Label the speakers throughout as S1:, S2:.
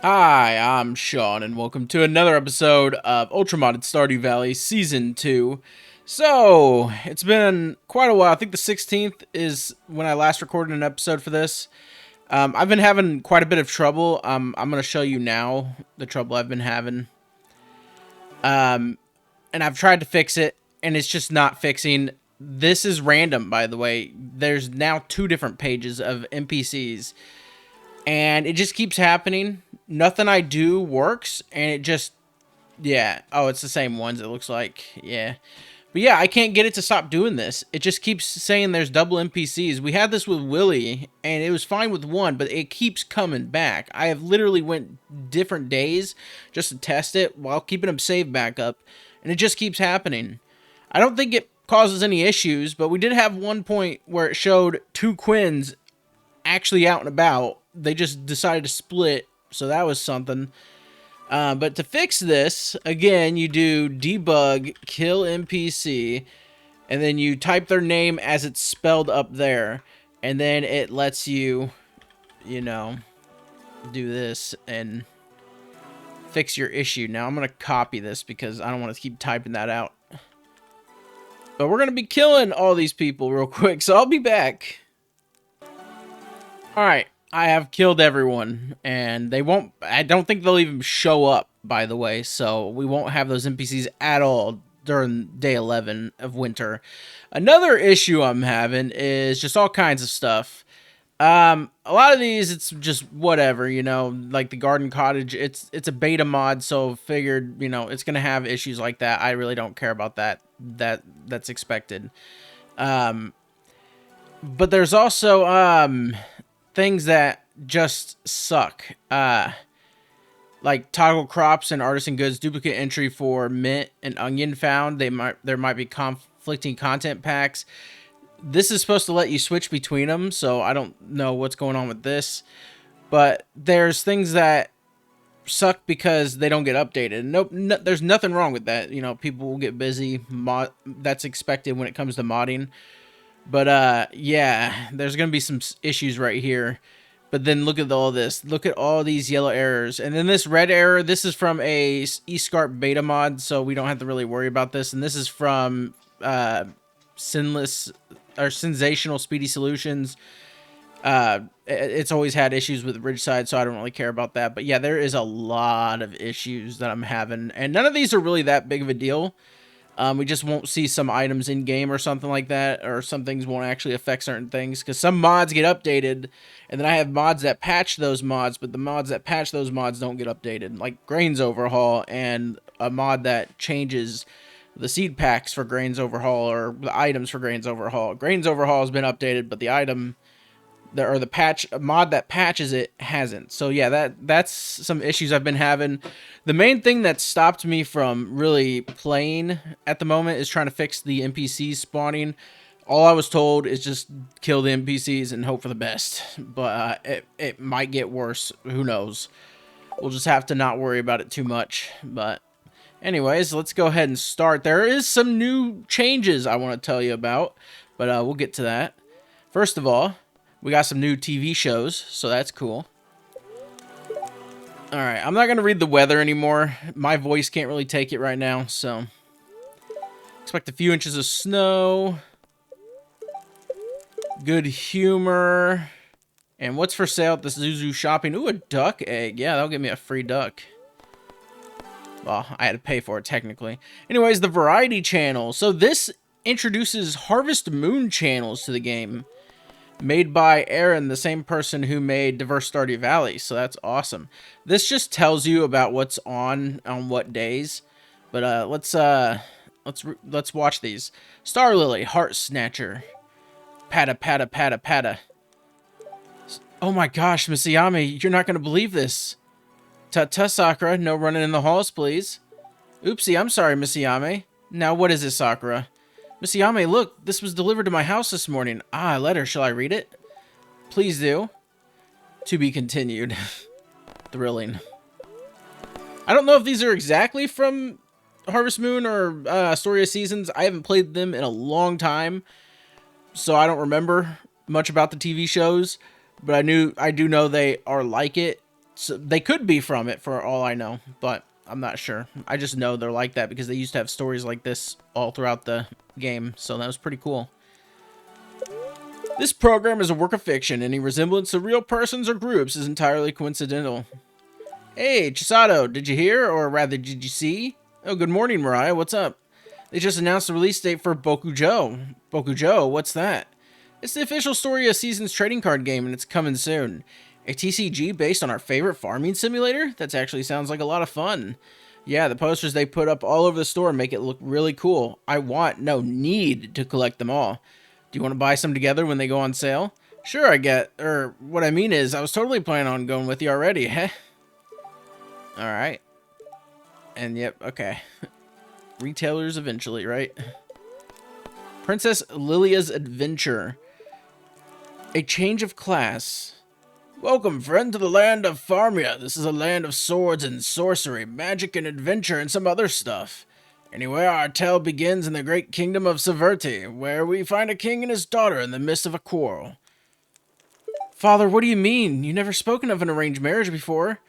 S1: Hi, I'm Sean, and welcome to another episode of Ultra Modded Stardew Valley Season 2. So, it's been quite a while. I think the 16th is when I last recorded an episode for this. I've been having quite a bit of trouble. I'm going to show you now the trouble I've been having. And I've tried to fix it, and it's just not fixing. This is random, by the way. There's now 2 different pages of NPCs, and it just keeps happening. Nothing I do works, and it just, yeah. Oh, it's the same ones, it looks like. Yeah. But yeah, I can't get it to stop doing this. It just keeps saying there's double NPCs. We had this with Willie, and it was fine with one, but it keeps coming back. I have literally went different days just to test it while keeping them saved back up, and it just keeps happening. I don't think it causes any issues, but we did have one point where it showed 2 Quins actually out and about. They just decided to split, so that was something. But to fix this, again, you do debug kill NPC, and then you type their name as it's spelled up there, and then it lets you, you know, do this and fix your issue. Now I'm going to copy this because I don't want to keep typing that out. But we're going to be killing all these people real quick, so I'll be back. Alright. I have killed everyone, and they won't, I don't think they'll even show up, by the way, so we won't have those NPCs at all during day 11 of winter. Another issue I'm having is just all kinds of stuff. A lot of these, it's just whatever, you know, like the garden cottage, it's a beta mod, so figured, you know, it's gonna have issues like that. I really don't care about that. That's expected. But there's also, things that just suck. Like toggle crops and artisan goods, duplicate entry for mint and onion found. There might be conflicting content packs. This is supposed to let you switch between them, so I don't know what's going on with this. But there's things that suck because they don't get updated. Nope, there's nothing wrong with that. You know, people will get busy. That's expected when it comes to modding. But, yeah, there's going to be some issues right here. But then look at all this. Look at all these yellow errors. And then this red error, this is from a eScarp beta mod, so we don't have to really worry about this. And this is from Sensational Speedy Solutions. It's always had issues with Ridgeside, so I don't really care about that. But, yeah, there is a lot of issues that I'm having. And none of these are really that big of a deal. We just won't see some items in game or something like that, or some things won't actually affect certain things, because some mods get updated, and then I have mods that patch those mods, but the mods that patch those mods don't get updated, like Grains Overhaul, and a mod that changes the seed packs for Grains Overhaul, or the items for Grains Overhaul. Grains Overhaul has been updated, but the item, or the patch mod that patches it hasn't. So yeah, that's some issues I've been having. The main thing that stopped me from really playing at the moment is trying to fix the NPCs spawning. All I was told is just kill the NPCs and hope for the best. But it might get worse. Who knows? We'll just have to not worry about it too much. But anyways, let's go ahead and start. There is some new changes I want to tell you about, but we'll get to that. First of all, we got some new TV shows, so that's cool. Alright, I'm not going to read the weather anymore. My voice can't really take it right now, so expect a few inches of snow. Good humor. And what's for sale at the Zuzu shopping? Ooh, a duck egg. Yeah, that'll give me a free duck. Well, I had to pay for it, technically. Anyways, the variety channel. So this introduces Harvest Moon channels to the game. Made by Aaron, the same person who made Diverse Stardew Valley, so that's awesome. This just tells you about what's on what days. But let's watch these. Star Lily, Heart Snatcher, Pata Pata Pata Pata. Oh my gosh, Miss Yami, you're not gonna believe this. Ta-ta, Sakura, no running in the halls, please. Oopsie, I'm sorry, Miss Yami. Now what is this, Sakura? Miss Yame, look, this was delivered to my house this morning. Ah, a letter. Shall I read it? Please do. To be continued. Thrilling. I don't know if these are exactly from Harvest Moon or Story of Seasons. I haven't played them in a long time, so I don't remember much about the TV shows. But I do know they are like it. So they could be from it for all I know, but I'm not sure. I just know they're like that because they used to have stories like this all throughout the game, so that was pretty cool. This program is a work of fiction. Any resemblance to real persons or groups is entirely coincidental. Hey, Chisato, did you hear, or rather, did you see? Oh, good morning, Mariah. What's up? They just announced the release date for Bokujo. Bokujo, what's that? It's the official Story of Seasons trading card game, and it's coming soon. A TCG based on our favorite farming simulator? That actually sounds like a lot of fun. Yeah, the posters they put up all over the store make it look really cool. I want, no, need to collect them all. Do you want to buy some together when they go on sale? Sure, I get, what I mean is, I was totally planning on going with you already, heh? Alright. And yep, okay. Retailers eventually, right? Princess Lilia's Adventure. A change of class. Welcome, friend, to the land of Farmia. This is a land of swords and sorcery, magic and adventure, and some other stuff. Anyway, our tale begins in the great kingdom of Severti, where we find a king and his daughter in the midst of a quarrel. Father, what do you mean? You've never spoken of an arranged marriage before.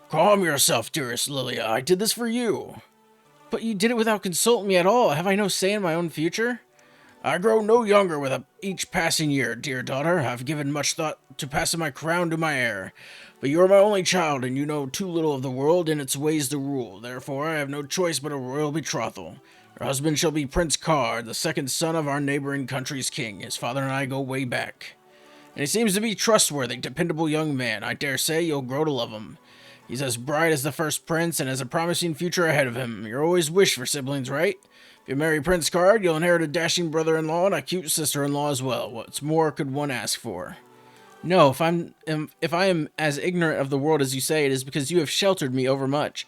S1: Calm yourself, dearest Lilia. I did this for you. But you did it without consulting me at all. Have I no say in my own future? I grow no younger with each passing year, dear daughter. I've given much thought to passing my crown to my heir. But you are my only child, and you know too little of the world and its ways to rule. Therefore, I have no choice but a royal betrothal. Her husband shall be Prince Card, the second son of our neighboring country's king. His father and I go way back. And he seems to be a trustworthy, dependable young man. I dare say you'll grow to love him. He's as bright as the first prince and has a promising future ahead of him. You always wish for siblings, right? If you marry Prince Card, you'll inherit a dashing brother-in-law and a cute sister-in-law as well. What's more could one ask for? No, if I am as ignorant of the world as you say, it is because you have sheltered me overmuch.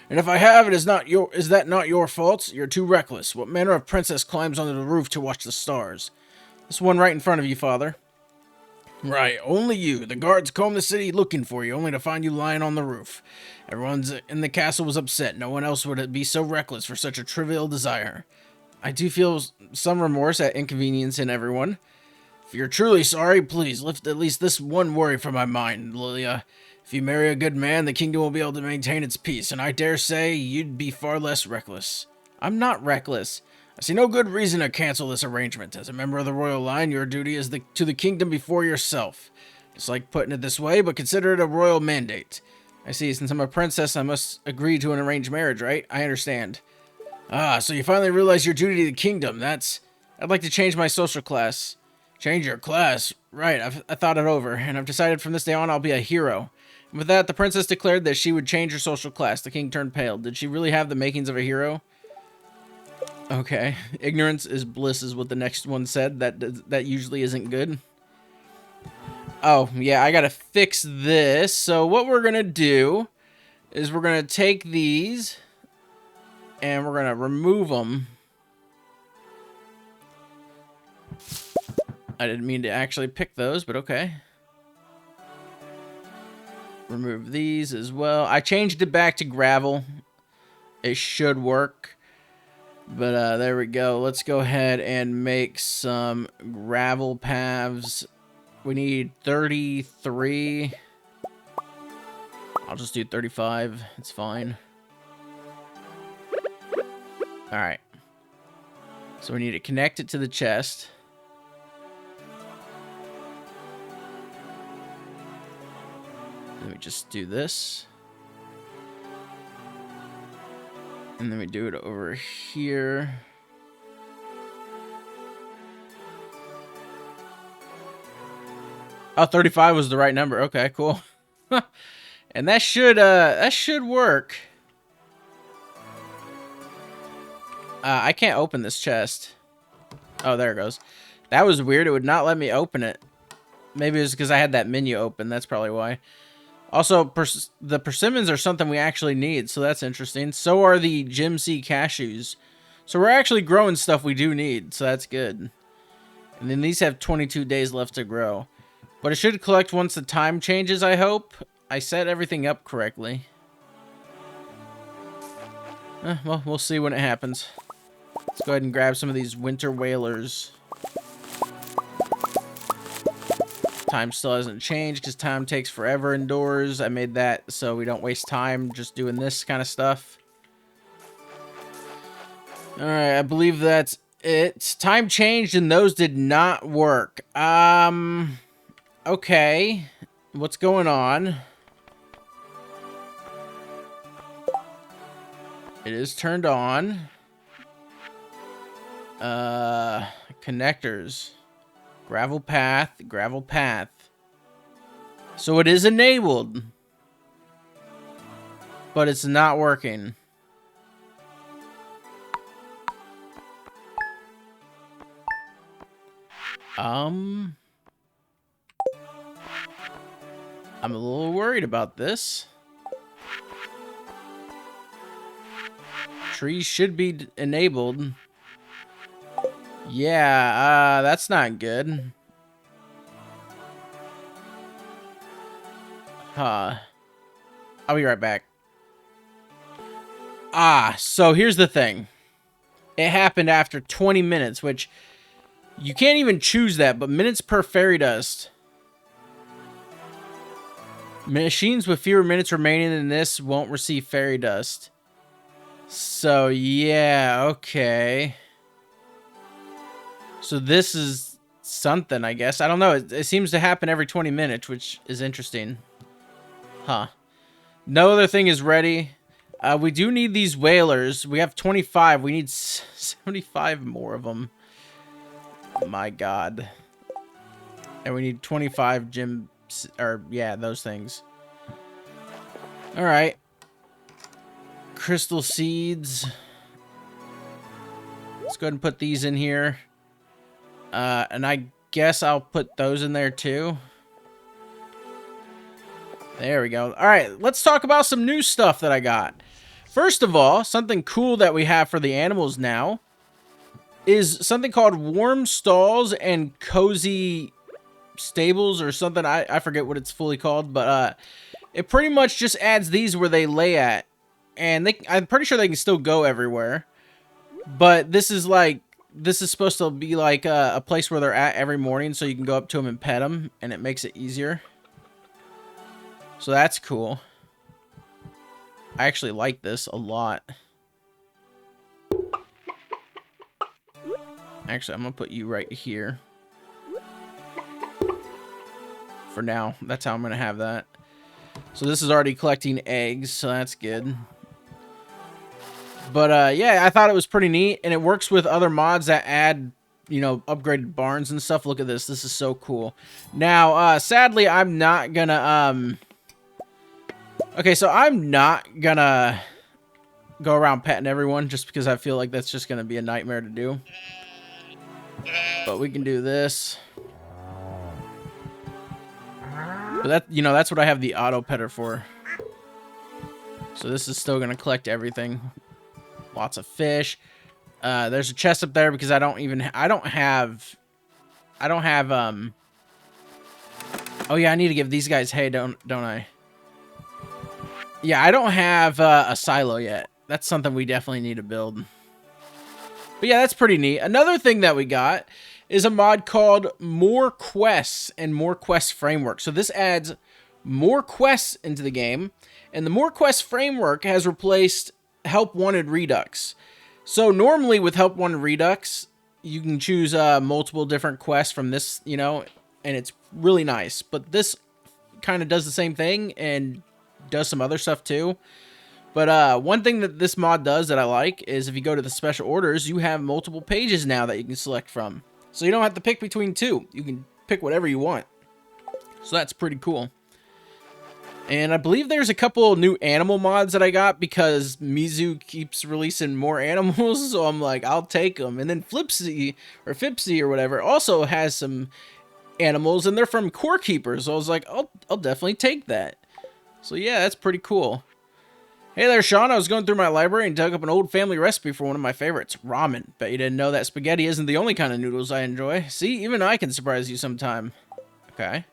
S1: And if I have, is that not your fault? You're too reckless. What manner of princess climbs onto the roof to watch the stars? This one right in front of you, father. Right, only you. The guards combed the city looking for you, only to find you lying on the roof. Everyone in the castle was upset. No one else would be so reckless for such a trivial desire. I do feel some remorse at inconveniencing everyone. If you're truly sorry, please lift at least this one worry from my mind, Lilia. If you marry a good man, the kingdom will be able to maintain its peace, and I dare say you'd be far less reckless. I'm not reckless. I see no good reason to cancel this arrangement. As a member of the royal line, your duty is to the kingdom before yourself. It's like putting it this way, but consider it a royal mandate. I see, since I'm a princess, I must agree to an arranged marriage, right? I understand. Ah, so you finally realize your duty to the kingdom. I'd like to change my social class. Change your class? Right, I thought it over, and I've decided from this day on I'll be a hero. And with that, the princess declared that she would change her social class. The king turned pale. Did she really have the makings of a hero? Okay. Ignorance is bliss is what the next one said. That usually isn't good. Oh, yeah, I gotta fix this. So what we're gonna do is we're gonna take these and we're gonna remove them. I didn't mean to actually pick those, but okay. Remove these as well. I changed it back to gravel. It should work. But there we go. Let's go ahead and make some gravel paths. We need 33. I'll just do 35. It's fine. Alright. So we need to connect it to the chest. Let me just do this. And then we do it over here. Oh, 35 was the right number. Okay, cool. And that should work. I can't open this chest. Oh, there it goes. That was weird. It would not let me open it. Maybe it was because I had that menu open. That's probably why. Also, the persimmons are something we actually need, so that's interesting. So are the Gem Sea cashews. So we're actually growing stuff we do need, so that's good. And then these have 22 days left to grow. But it should collect once the time changes, I hope. I set everything up correctly. Well, we'll see when it happens. Let's go ahead and grab some of these winter whalers. Time still hasn't changed because time takes forever indoors. I made that so we don't waste time just doing this kind of stuff. Alright, I believe that's it. Time changed and those did not work. Okay. What's going on? It is turned on. Connectors. Gravel path, gravel path. So it is enabled. But it's not working. I'm a little worried about this. Trees should be enabled. Yeah, that's not good. Huh. I'll be right back. So here's the thing. It happened after 20 minutes, which you can't even choose that, but minutes per fairy dust. Machines with fewer minutes remaining than this won't receive fairy dust. So, yeah, okay. So this is something, I guess. I don't know. It seems to happen every 20 minutes, which is interesting. Huh. No other thing is ready. We do need these whalers. We have 25. We need 75 more of them. My God. And we need 25 gym... Or, yeah, those things. Alright. Crystal seeds. Let's go ahead and put these in here. And I guess I'll put those in there too. There we go. Alright, let's talk about some new stuff that I got. First of all, something cool that we have for the animals now is something called warm stalls and cozy stables or something. I forget what it's fully called, but it pretty much just adds these where they lay at. And I'm pretty sure they can still go everywhere. But this is supposed to be like a place where they're at every morning, so you can go up to them and pet them, and it makes it easier. So that's cool. I actually like this a lot. Actually, I'm going to put you right here. For now, that's how I'm going to have that. So this is already collecting eggs, so that's good. But, yeah, I thought it was pretty neat, and it works with other mods that add, you know, upgraded barns and stuff. Look at this. This is so cool. Now, sadly, I'm not gonna, okay, so I'm not gonna go around petting everyone just because I feel like that's just gonna be a nightmare to do. But we can do this. But that, you know, that's what I have the auto petter for. So this is still gonna collect everything. Lots of fish. There's a chest up there because I don't have oh yeah, I need to give these guys hay, don't I? Yeah, I don't have a silo yet. That's something we definitely need to build. But yeah, that's pretty neat. Another thing that we got is a mod called More Quests and More Quests Framework. So this adds more quests into the game, and the More Quests Framework has replaced Help Wanted Redux. So normally with Help Wanted Redux, you can choose multiple different quests from this, you know, and it's really nice. But this kind of does the same thing and does some other stuff too. But one thing that this mod does that I like is if you go to the special orders, you have multiple pages now that you can select from. So you don't have to pick between two. You can pick whatever you want. So that's pretty cool. And I believe there's a couple new animal mods that I got because Mizu keeps releasing more animals. So I'm like, I'll take them. And then Flipsy or Fipsy or whatever also has some animals and they're from Core Keepers. So I was like, I'll definitely take that. So yeah, that's pretty cool. Hey there, Sean. I was going through my library and dug up an old family recipe for one of my favorites, ramen. Bet you didn't know that spaghetti isn't the only kind of noodles I enjoy. See, even I can surprise you sometime. Okay.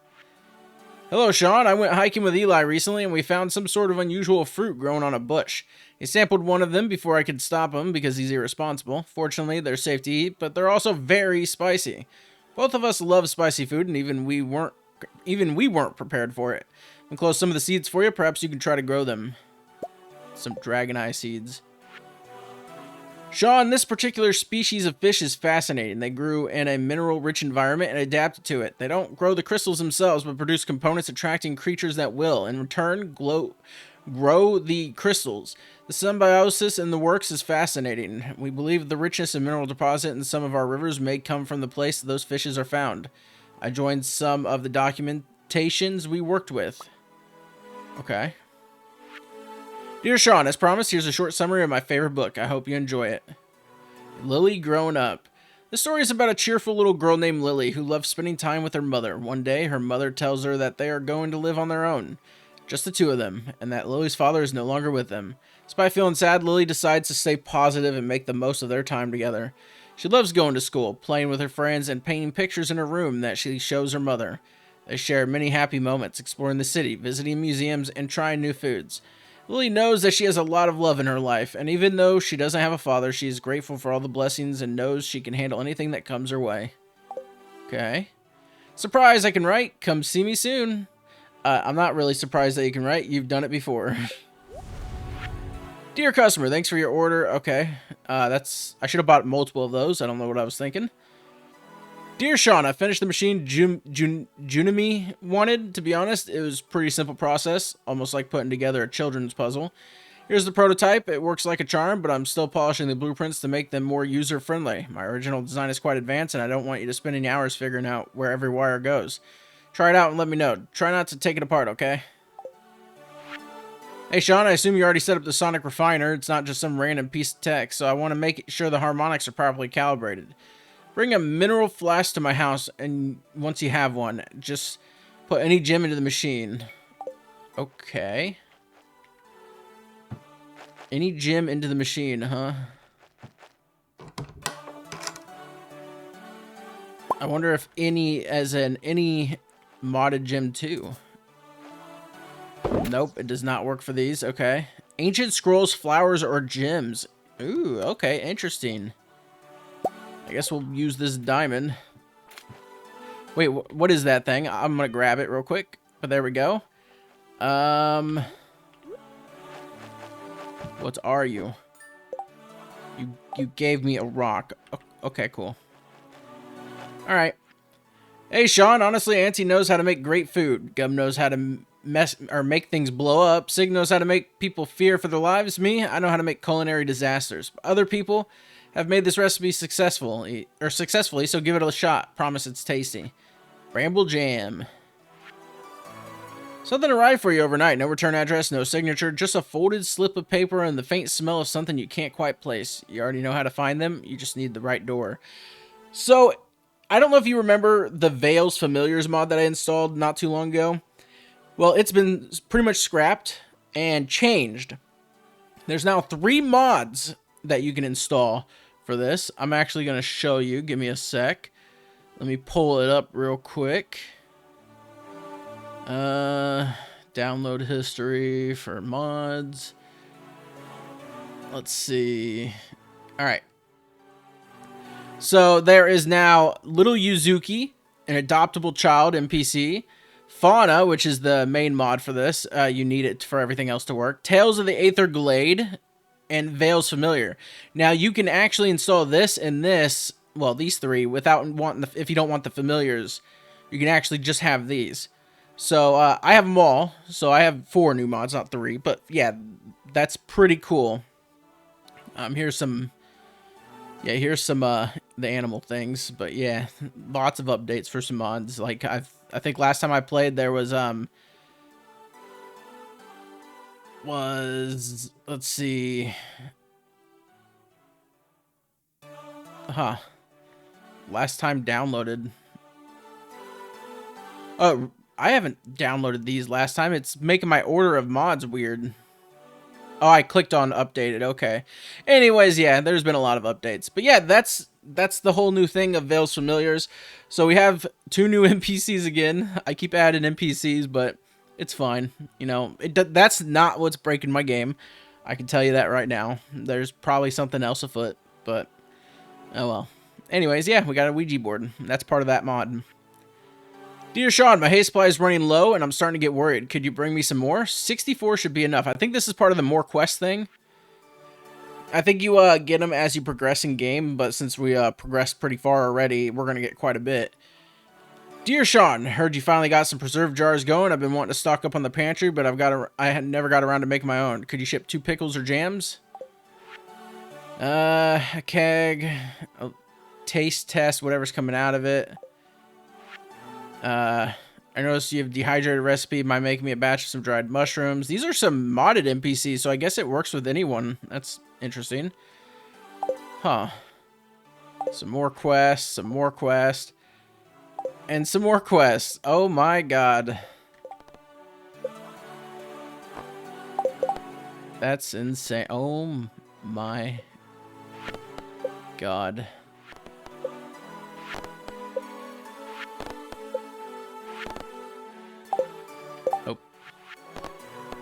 S1: Hello, Sean. I went hiking with Eli recently and we found some sort of unusual fruit growing on a bush. He sampled one of them before I could stop him because he's irresponsible. Fortunately, they're safe to eat, but they're also very spicy. Both of us love spicy food, and even we weren't Even we weren't prepared for it. Enclose some of the seeds for you. Perhaps you can try to grow them. Some dragon eye seeds. Sean, this particular species of fish is fascinating. They grew in a mineral-rich environment and adapted to it. They don't grow the crystals themselves, but produce components attracting creatures that will, in return, grow the crystals. The symbiosis in the works is fascinating. We believe the richness of mineral deposit in some of our rivers may come from the place those fishes are found. I joined some of the documentations we worked with. Okay. Dear Sean, as promised, here's a short summary of my favorite book. I hope you enjoy it. Lily Grown Up. The story is about a cheerful little girl named Lily who loves spending time with her mother. One day, her mother tells her that they are going to live on their own. Just the two of them, and that Lily's father is no longer with them. Despite feeling sad, Lily decides to stay positive and make the most of their time together. She loves going to school, playing with her friends, and painting pictures in her room that she shows her mother. They share many happy moments, exploring the city, visiting museums, and trying new foods. Lily knows that she has a lot of love in her life, and even though she doesn't have a father, she is grateful for all the blessings and knows she can handle anything that comes her way. Okay. Surprise, I can write. Come see me soon. I'm not really surprised that you can write. You've done it before. Dear customer, thanks for your order. Okay. I should have bought multiple of those. I don't know what I was thinking. Dear Sean, I finished the machine Junimi wanted. To be honest, it was a pretty simple process, almost like putting together a children's puzzle. Here's the prototype. It works like a charm, but I'm still polishing the blueprints to make them more user-friendly. My original design is quite advanced, and I don't want you to spend any hours figuring out where every wire goes. Try it out and let me know. Try not to take it apart, okay? Hey Sean, I assume you already set up the sonic refiner. It's not just some random piece of tech, so I want to make sure the harmonics are properly calibrated. Bring a mineral flask to my house, and once you have one, just put any gem into the machine. Okay. Any gem into the machine, huh? I wonder if any, as in any modded gem too. Nope, it does not work for these. Okay. Ancient scrolls, flowers, or gems. Ooh, okay, interesting. I guess we'll use this diamond. Wait, what is that thing? I'm gonna grab it real quick. But there we go. What are you? You gave me a rock. Okay, cool. All right. Hey, Sean. Honestly, Auntie knows how to make great food. Gum knows how to make things blow up. Sig knows how to make people fear for their lives. Me, I know how to make culinary disasters. Other people have made this recipe successfully, so give it a shot. Promise it's tasty. Bramble jam. Something arrived for you overnight. No return address, no signature, just a folded slip of paper and the faint smell of something you can't quite place. You already know how to find them. You just need the right door. So, I don't know if you remember the Veils Familiars mod that I installed not too long ago. Well, it's been pretty much scrapped and changed. There's now 3 mods that you can install for this. I'm actually going to show you. Give me a sec. Let me pull it up real quick. Download history for mods. Let's see. All right. So there is now Little Yuzuki, an adoptable child NPC. Fauna, which is the main mod for this. You need it for everything else to work. Tales of the Aether Glade. And Veils Familiar. Now you can actually install this and this, well, these 3 without wanting if you don't want the familiars, you can actually just have these. So I have them all. So I have 4 new mods, not 3. But yeah, that's pretty cool. Here's some the animal things. But yeah, lots of updates for some mods. Like I think last time I played there was let's see. Last time downloaded. Oh, I haven't downloaded these last time. It's making my order of mods weird. Oh, I clicked on updated. Okay. Anyways, yeah, there's been a lot of updates. But yeah, that's the whole new thing of Veils Familiars. So we have 2 new NPCs again. I keep adding NPCs, but it's fine. You know, that's not what's breaking my game. I can tell you that right now. There's probably something else afoot, but oh well. Anyways, yeah, we got a Ouija board. That's part of that mod. Dear Sean, my hay supply is running low and I'm starting to get worried. Could you bring me some more? 64 should be enough. I think this is part of the more quest thing. I think you get them as you progress in game, but since we progressed pretty far already, we're going to get quite a bit. Dear Sean, heard you finally got some preserve jars going. I've been wanting to stock up on the pantry, but I never got around to making my own. Could you ship 2 pickles or jams? A keg, a taste test, whatever's coming out of it. I noticed you have dehydrated recipe by making me a batch of some dried mushrooms. These are some modded NPCs, so I guess it works with anyone. That's interesting. Huh. Some more quests, some more quests, and some more quests. Oh my god. That's insane. Oh my god. Oh.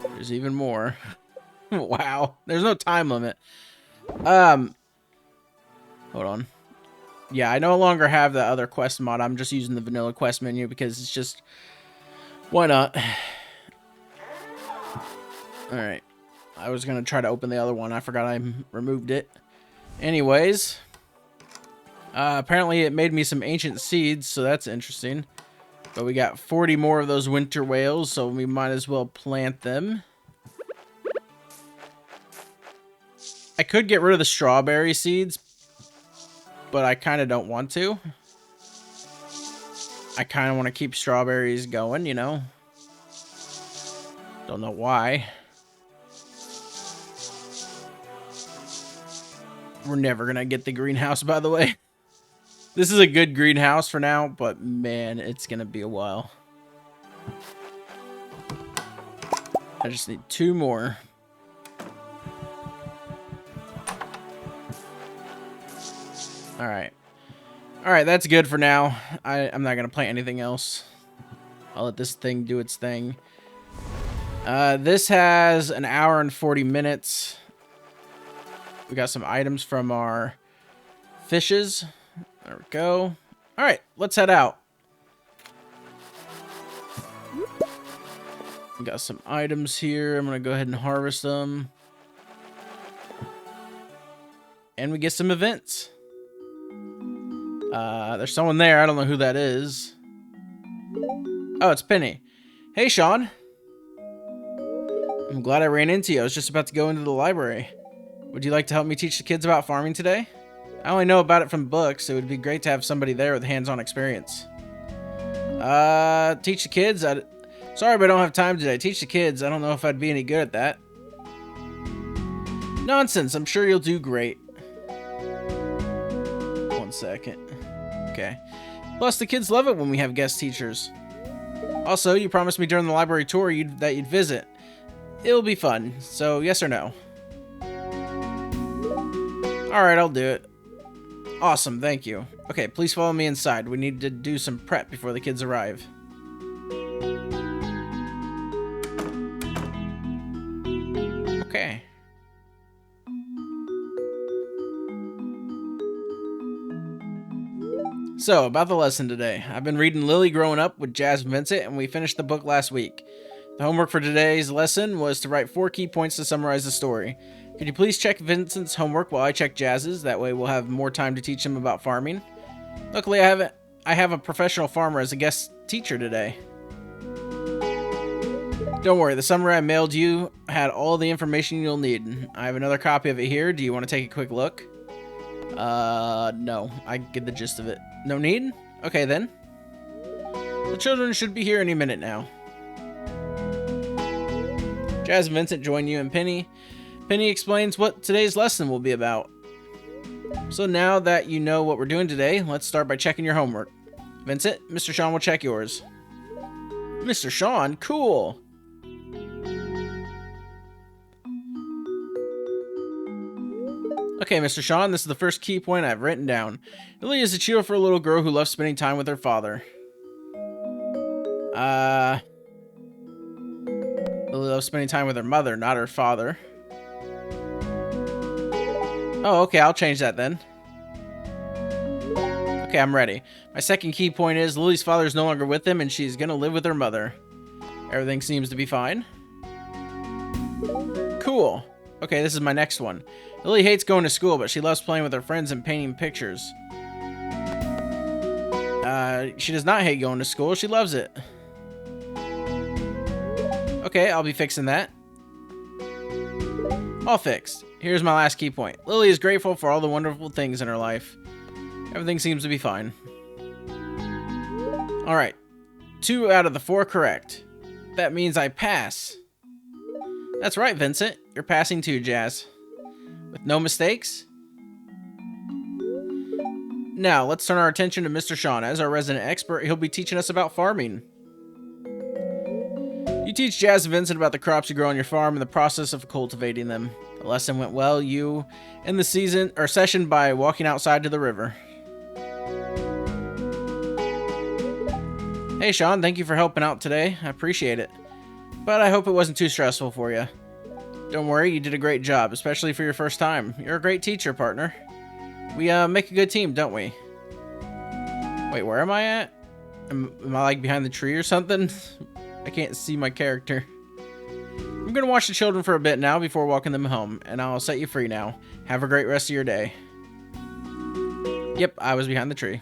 S1: There's even more. Wow. There's no time limit. Hold on. Yeah, I no longer have the other quest mod. I'm just using the vanilla quest menu because it's just... Why not? Alright. I was going to try to open the other one. I forgot I removed it. Anyways. Apparently it made me some ancient seeds, so that's interesting. But we got 40 more of those winter whales, so we might as well plant them. I could get rid of the strawberry seeds, but I kind of don't want to. I kind of want to keep strawberries going, you know. Don't know why. We're never going to get the greenhouse, by the way. This is a good greenhouse for now, but man, it's going to be a while. I just need 2 more. Alright. Alright, that's good for now. I'm not going to plant anything else. I'll let this thing do its thing. This has an hour and 40 minutes. We got some items from our fishes. There we go. Alright, let's head out. We got some items here. I'm going to go ahead and harvest them. And we get some events. There's someone there. I don't know who that is. Oh, it's Penny. Hey, Sean. I'm glad I ran into you. I was just about to go into the library. Would you like to help me teach the kids about farming today? I only know about it from books. It would be great to have somebody there with hands-on experience. Teach the kids? Sorry, but I don't have time today. Teach the kids. I don't know if I'd be any good at that. Nonsense. I'm sure you'll do great. 1 second. Okay. Plus, the kids love it when we have guest teachers. Also, you promised me during the library tour that you'd visit. It'll be fun. So, yes or no? Alright, I'll do it. Awesome, thank you. Okay, please follow me inside. We need to do some prep before the kids arrive. Okay. So, about the lesson today. I've been reading Lily Growing Up with Jazz and Vincent, and we finished the book last week. The homework for today's lesson was to write 4 key points to summarize the story. Could you please check Vincent's homework while I check Jazz's? That way we'll have more time to teach him about farming. Luckily, I have a professional farmer as a guest teacher today. Don't worry, the summary I mailed you had all the information you'll need. I have another copy of it here. Do you want to take a quick look? No. I get the gist of it. No need? Okay, then. The children should be here any minute now. Jazz and Vincent join you and Penny. Penny explains what today's lesson will be about. So now that you know what we're doing today, let's start by checking your homework. Vincent, Mr. Sean will check yours. Mr. Sean? Cool! Okay, Mr. Sean, this is the first key point I've written down. Lily is a cheerful little girl who loves spending time with her father. Lily loves spending time with her mother, not her father. Oh, okay, I'll change that then. Okay, I'm ready. My second key point is Lily's father is no longer with them, and she's gonna live with her mother. Everything seems to be fine. Cool. Okay, this is my next one. Lily hates going to school, but she loves playing with her friends and painting pictures. She does not hate going to school. She loves it. Okay, I'll be fixing that. All fixed. Here's my last key point. Lily is grateful for all the wonderful things in her life. Everything seems to be fine. Alright. 2 out of the 4 correct. That means I pass. That's right, Vincent. You're passing too, Jazz. With no mistakes? Now, let's turn our attention to Mr. Sean. As our resident expert, he'll be teaching us about farming. You teach Jazz and Vincent about the crops you grow on your farm and the process of cultivating them. The lesson went well. You end the session by walking outside to the river. Hey, Sean, thank you for helping out today. I appreciate it. But I hope it wasn't too stressful for you. Don't worry, you did a great job, especially for your first time. You're a great teacher, partner. We make a good team, don't we? Wait, where am I at? Am I like behind the tree or something? I can't see my character. I'm gonna watch the children for a bit now before walking them home, and I'll set you free now. Have a great rest of your day. Yep, I was behind the tree.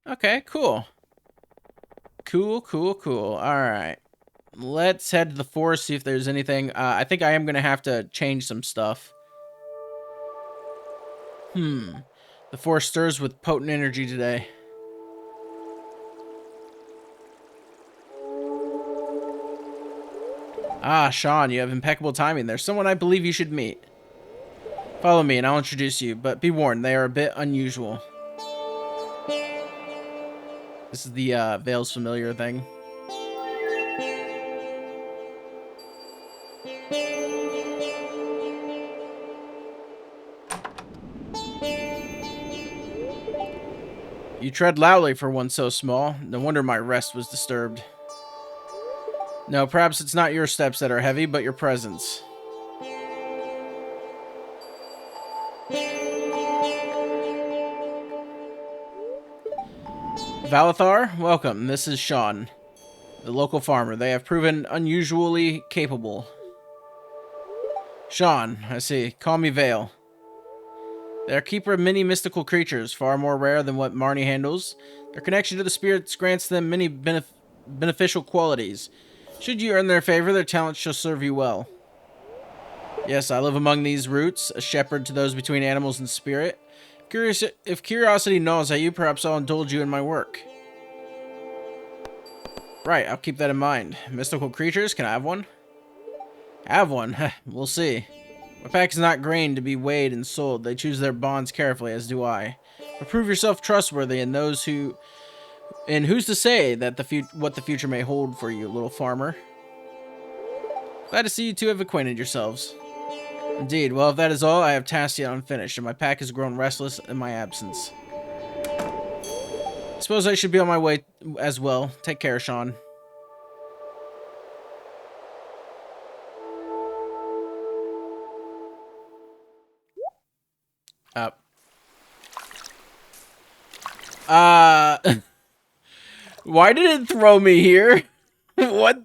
S1: Okay, cool. Cool. Alright. Let's head to the forest, see if there's anything. I think I am going to have to change some stuff. The forest stirs with potent energy today. Ah, Sean, you have impeccable timing. There's someone I believe you should meet. Follow me and I'll introduce you, but be warned, they are a bit unusual. This is the Veil's familiar thing. You tread loudly for one so small. No wonder my rest was disturbed. No, perhaps it's not your steps that are heavy, but your presence. Valathar, welcome. This is Sean, the local farmer. They have proven unusually capable. Sean, I see. Call me Veil. They are keeper of many mystical creatures, far more rare than what Marnie handles. Their connection to the spirits grants them many beneficial qualities. Should you earn their favor, their talents shall serve you well. Yes, I live among these roots, a shepherd to those between animals and spirit. If curiosity gnaws at you, perhaps I'll indulge you in my work. Right, I'll keep that in mind. Mystical creatures, can I have one? Have one? We'll see. My pack is not grain to be weighed and sold. They choose their bonds carefully, as do I. But prove yourself trustworthy in those who... And who's to say that what the future may hold for you, little farmer? Glad to see you two have acquainted yourselves. Indeed. Well, if that is all, I have tasks yet unfinished, and my pack has grown restless in my absence. I suppose I should be on my way as well. Take care, Sean. Why did it throw me here? What?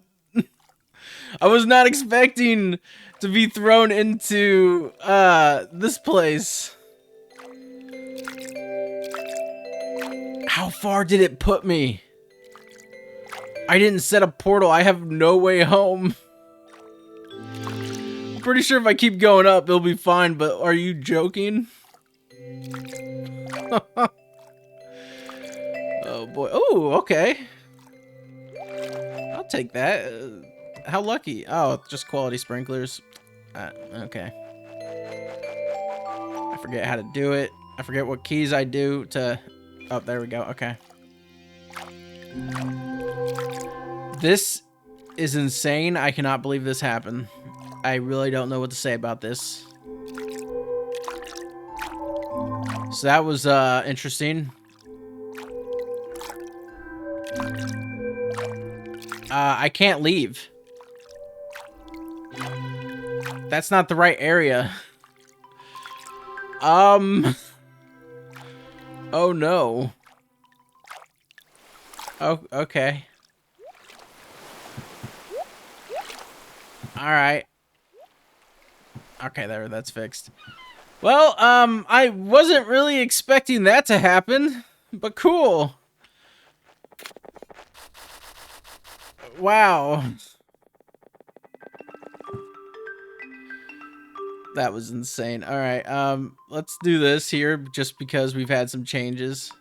S1: I was not expecting to be thrown into, this place. How far did it put me? I didn't set a portal. I have no way home. I'm pretty sure if I keep going up, it'll be fine, but are you joking? Oh boy. Oh, okay. I'll take that. How lucky. Oh, just quality sprinklers. Okay. I forget how to do it. I forget what keys I do to... Oh, there we go. Okay. This is insane. I cannot believe this happened. I really don't know what to say about this. So that was interesting. I can't leave. That's not the right area. Oh no. Oh, okay. Alright. Okay, that's fixed. Well, I wasn't really expecting that to happen, but cool. Wow. That was insane. Alright, let's do this here just because we've had some changes.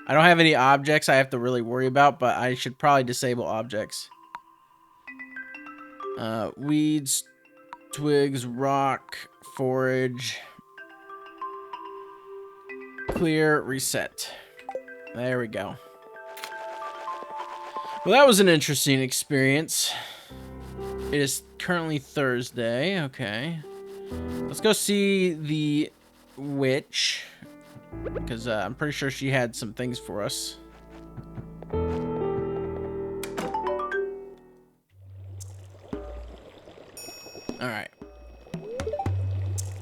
S1: I don't have any objects I have to really worry about, but I should probably disable objects. Weeds, twigs, rock, forage, clear, reset. There we go. Well, that was an interesting experience. It is currently Thursday. Okay. Let's go see the witch, because I'm pretty sure she had some things for us. Alright.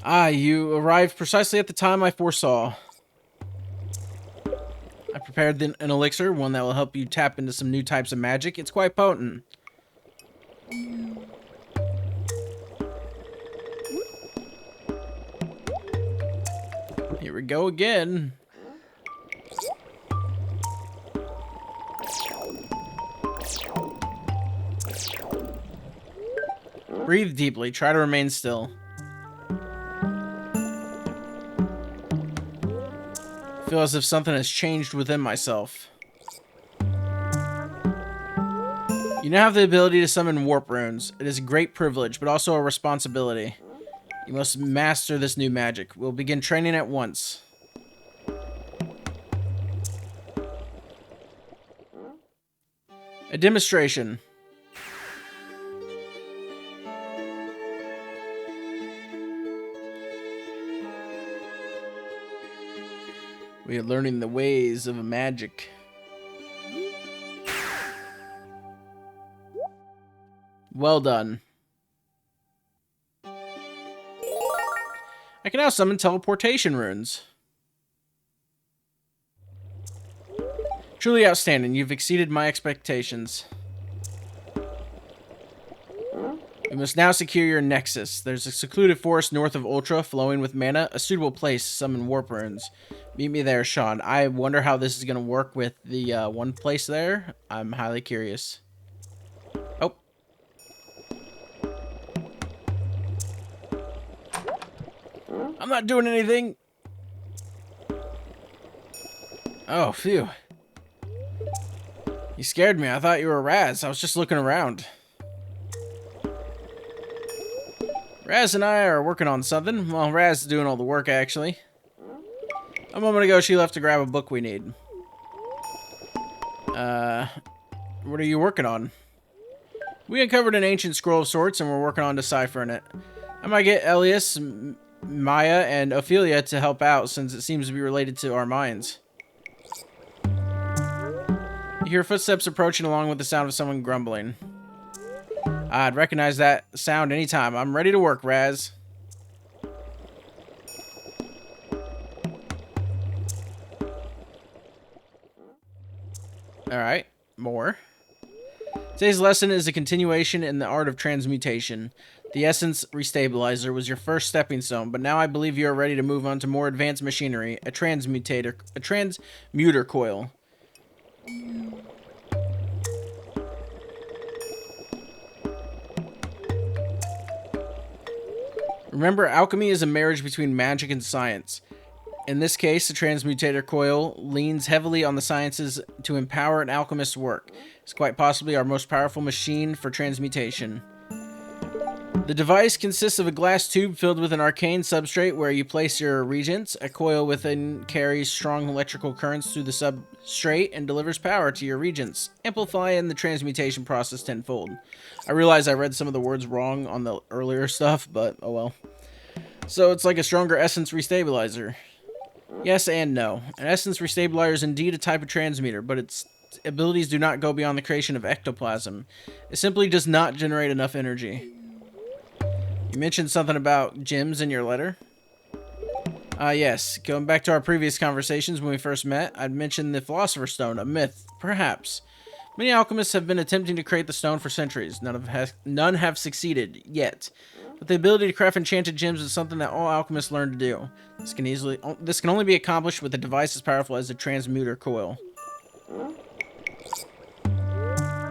S1: Ah, you arrived precisely at the time I foresaw. I prepared an elixir, one that will help you tap into some new types of magic. It's quite potent. Here we go again. Breathe deeply. Try to remain still. I feel as if something has changed within myself. You now have the ability to summon warp runes. It is a great privilege, but also a responsibility. You must master this new magic. We'll begin training at once. A demonstration. We are learning the ways of magic. Well done. I can now summon teleportation runes. Truly outstanding. You've exceeded my expectations. We must now secure your nexus. There's a secluded forest north of Ultra, flowing with mana, a suitable place to summon warp runes. Meet me there, Sean. I wonder how this is going to work with the one place there. I'm highly curious. Oh. I'm not doing anything. Oh, phew. You scared me. I thought you were Raz. I was just looking around. Raz and I are working on something. Well, Raz is doing all the work, actually. A moment ago, she left to grab a book we need. What are you working on? We uncovered an ancient scroll of sorts, and we're working on deciphering it. I might get Elias, Maya, and Ophelia to help out, since it seems to be related to our minds. You hear footsteps approaching along with the sound of someone grumbling. I'd recognize that sound anytime. I'm ready to work, Raz. Alright, more. Today's lesson is a continuation in the art of transmutation. The Essence Restabilizer was your first stepping stone, but now I believe you are ready to move on to more advanced machinery, a transmuter coil. Remember, alchemy is a marriage between magic and science. In this case, the transmutator coil leans heavily on the sciences to empower an alchemist's work. It's quite possibly our most powerful machine for transmutation. The device consists of a glass tube filled with an arcane substrate where you place your reagents. A coil within carries strong electrical currents through the substrate and delivers power to your reagents, amplifying the transmutation process tenfold. I realize I read some of the words wrong on the earlier stuff, but oh well. So it's like a stronger essence restabilizer. Yes and no. An essence restabilizer is indeed a type of transmuter, but its abilities do not go beyond the creation of ectoplasm. It simply does not generate enough energy. You mentioned something about gems in your letter. Yes. Going back to our previous conversations when we first met, I'd mentioned the Philosopher's Stone, a myth, perhaps. Many alchemists have been attempting to create the stone for centuries. None have succeeded yet. But the ability to craft enchanted gems is something that all alchemists learn to do. This can only be accomplished with a device as powerful as the transmuter coil.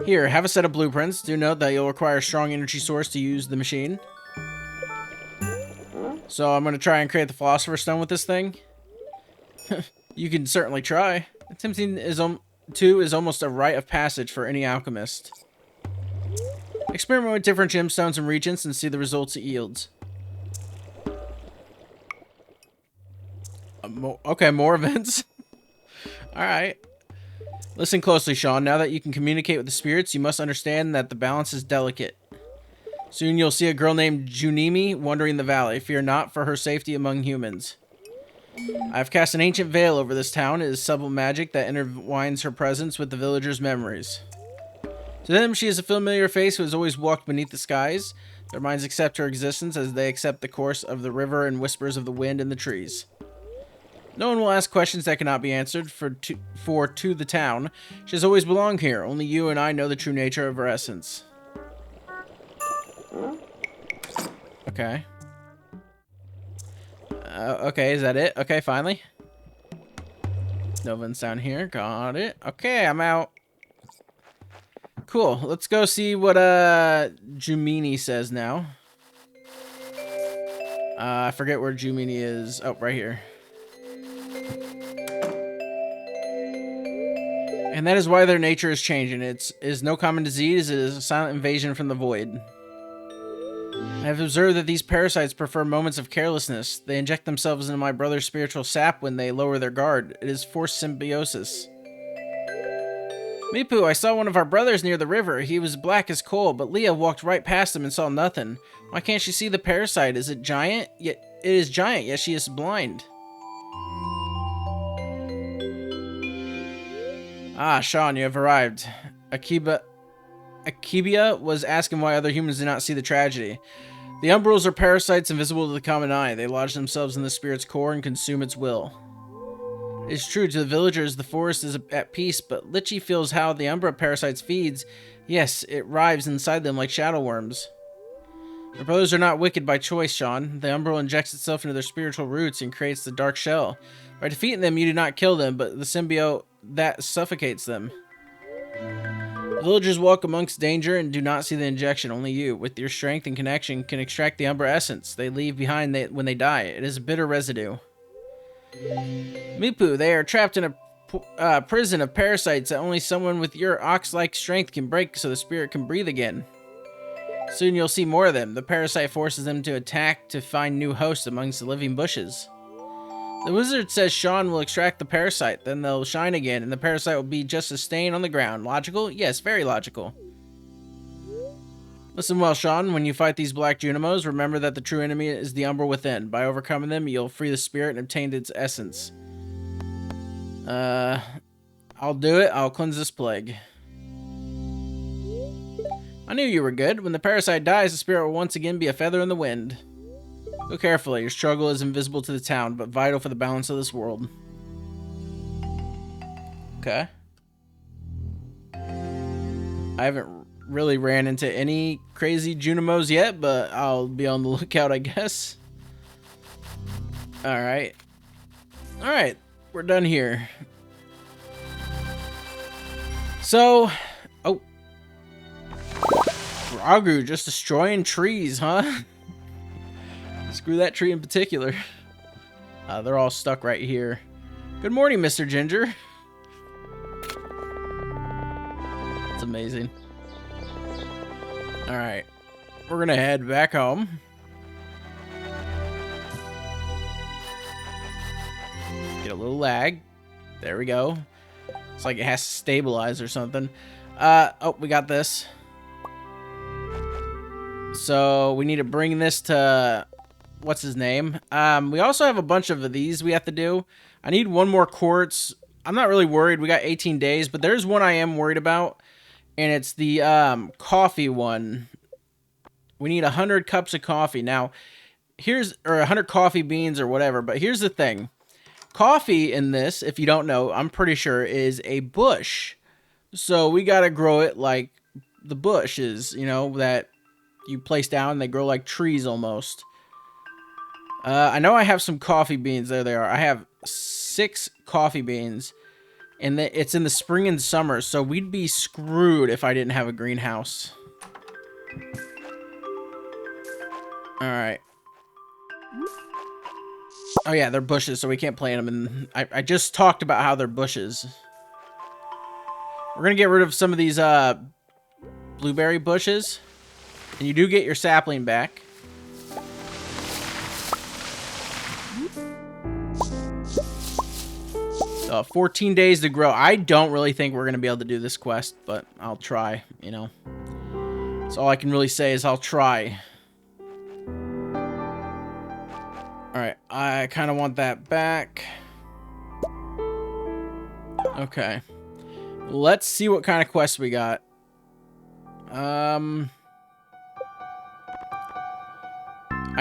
S1: Here, have a set of blueprints. Do note that you'll require a strong energy source to use the machine. So I'm going to try and create the Philosopher's Stone with this thing. You can certainly try. Attempting is almost a rite of passage for any alchemist. Experiment with different gemstones and reagents and see the results it yields. Okay, more events. Alright. Listen closely, Sean. Now that you can communicate with the spirits, you must understand that the balance is delicate. Soon you'll see a girl named Junimi wandering the valley. Fear not for her safety among humans. I've cast an ancient veil over this town. It is subtle magic that intertwines her presence with the villagers' memories. To them, she is a familiar face who has always walked beneath the skies. Their minds accept her existence as they accept the course of the river and whispers of the wind and the trees. No one will ask questions that cannot be answered, for to the town, she has always belonged here. Only you and I know the true nature of her essence. Okay. Okay, is that it? Okay, finally. No one's down here. Got it. Okay, I'm out. Cool. Let's go see what Jumini says now. I forget where Jumini is. Oh, right here. And that is why their nature is changing. It is no common disease. It is a silent invasion from the void. I have observed that these parasites prefer moments of carelessness. They inject themselves into my brother's spiritual sap when they lower their guard. It is forced symbiosis. Mipu, I saw one of our brothers near the river. He was black as coal, but Leah walked right past him and saw nothing. Why can't she see the parasite? Is it giant? Yet it is giant, yet she is blind. Ah, Sean, you have arrived. Akibia was asking why other humans did not see the tragedy. The umbrals are parasites invisible to the common eye. They lodge themselves in the spirit's core and consume its will. It is true, to the villagers, the forest is at peace, but Lichy feels how the umbra parasites feeds. Yes, it writhes inside them like shadow worms. The brothers are not wicked by choice, Sean. The umbral injects itself into their spiritual roots and creates the dark shell. By defeating them, you do not kill them, but the symbiote that suffocates them. The villagers walk amongst danger and do not see the injection. Only you, with your strength and connection, can extract the umbra essence they leave behind when they die. It is a bitter residue. Mipu, they are trapped in a prison of parasites that only someone with your ox-like strength can break so the spirit can breathe again. Soon you'll see more of them. The parasite forces them to attack to find new hosts amongst the living bushes. The wizard says Sean will extract the parasite, then they'll shine again, and the parasite will be just a stain on the ground. Logical? Yes, very logical. Listen well, Sean. When you fight these black Junimos, remember that the true enemy is the umbral within. By overcoming them, you'll free the spirit and obtain its essence. I'll do it. I'll cleanse this plague. I knew you were good. When the parasite dies, the spirit will once again be a feather in the wind. Go carefully. Your struggle is invisible to the town, but vital for the balance of this world. Okay. I haven't really ran into any crazy Junimos yet, but I'll be on the lookout, I guess. Alright. Alright. We're done here. So... Oh. Ragu just destroying trees, huh? Screw that tree in particular. They're all stuck right here. Good morning, Mr. Ginger. That's amazing. Alright. We're gonna head back home. Get a little lag. There we go. It's like it has to stabilize or something. Oh, we got this. So we need to bring this to... What's his name? We also have a bunch of these we have to do. I need one more quartz. I'm not really worried. We got 18 days, but there's one I am worried about. And it's the coffee one. We need 100 cups of coffee. Now, or 100 coffee beans or whatever, but here's the thing. Coffee in this, if you don't know, I'm pretty sure is a bush. So we gotta grow it like the bush is, you know, that you place down and they grow like trees almost. I know I have some coffee beans. There they are. I have 6 coffee beans. And it's in the spring and summer, so we'd be screwed if I didn't have a greenhouse. Alright. Oh yeah, they're bushes, so we can't plant them. And I just talked about how they're bushes. We're gonna get rid of some of these blueberry bushes. And you do get your sapling back. 14 days to grow. I don't really think we're going to be able to do this quest, but I'll try, you know. That's all I can really say is I'll try. Alright, I kind of want that back. Okay. Let's see what kind of quest we got. I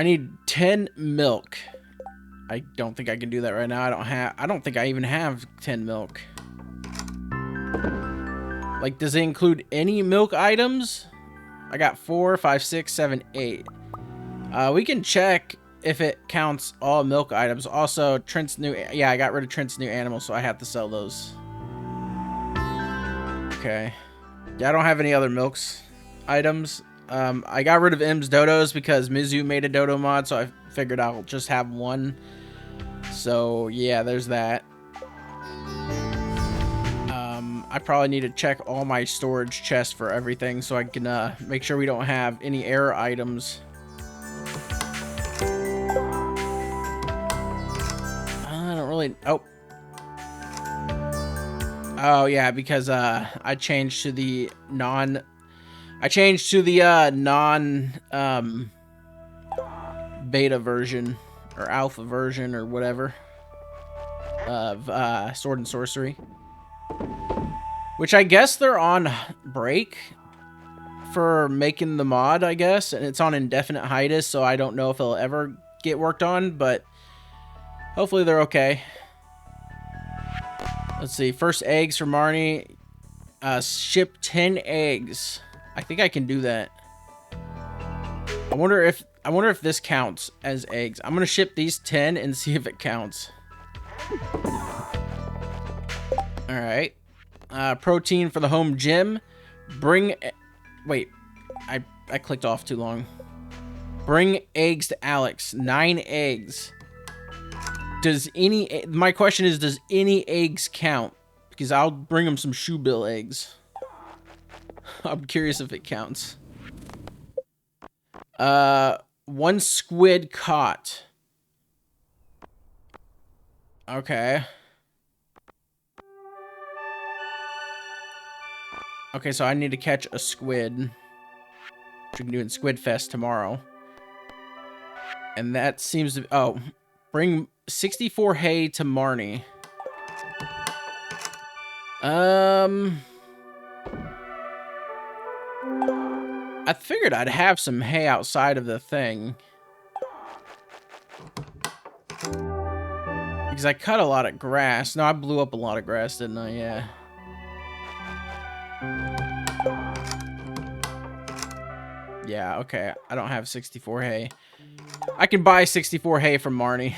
S1: need 10 milk. I don't think I can do that right now. I don't think I even have 10 milk. Like, does it include any milk items? I got 4, 5, 6, 7, 8. We can check if it counts all milk items. Also, Trent's new... Yeah, I got rid of Trent's new animals, so I have to sell those. Okay. Yeah, I don't have any other milks items. I got rid of M's dodos because Mizu made a dodo mod, so I figured I'll just have one. So, yeah, there's that. I probably need to check all my storage chests for everything so I can make sure we don't have any error items. I don't really... Oh. Oh, yeah, because I changed to the non... beta version or alpha version or whatever of Sword and Sorcery, which I guess they're on break for making the mod, I guess, and it's on indefinite hiatus, so I don't know if it'll ever get worked on, but hopefully they're okay. Let's see, first eggs for Marnie. Ship 10 eggs. I think I can do that. I wonder if this counts as eggs. I'm gonna ship these 10 and see if it counts. All right. Protein for the home gym. Wait, I clicked off too long. Bring eggs to Alex. 9 eggs. My question is, does any eggs count? Because I'll bring him some shoebill eggs. I'm curious if it counts. 1 squid caught. Okay. Okay, so I need to catch a squid, which we can do in Squid Fest tomorrow. And that seems to... Oh, bring 64 hay to Marnie. I figured I'd have some hay outside of the thing. Because I cut a lot of grass. No, I blew up a lot of grass, didn't I? Yeah. Yeah, okay. I don't have 64 hay. I can buy 64 hay from Marnie.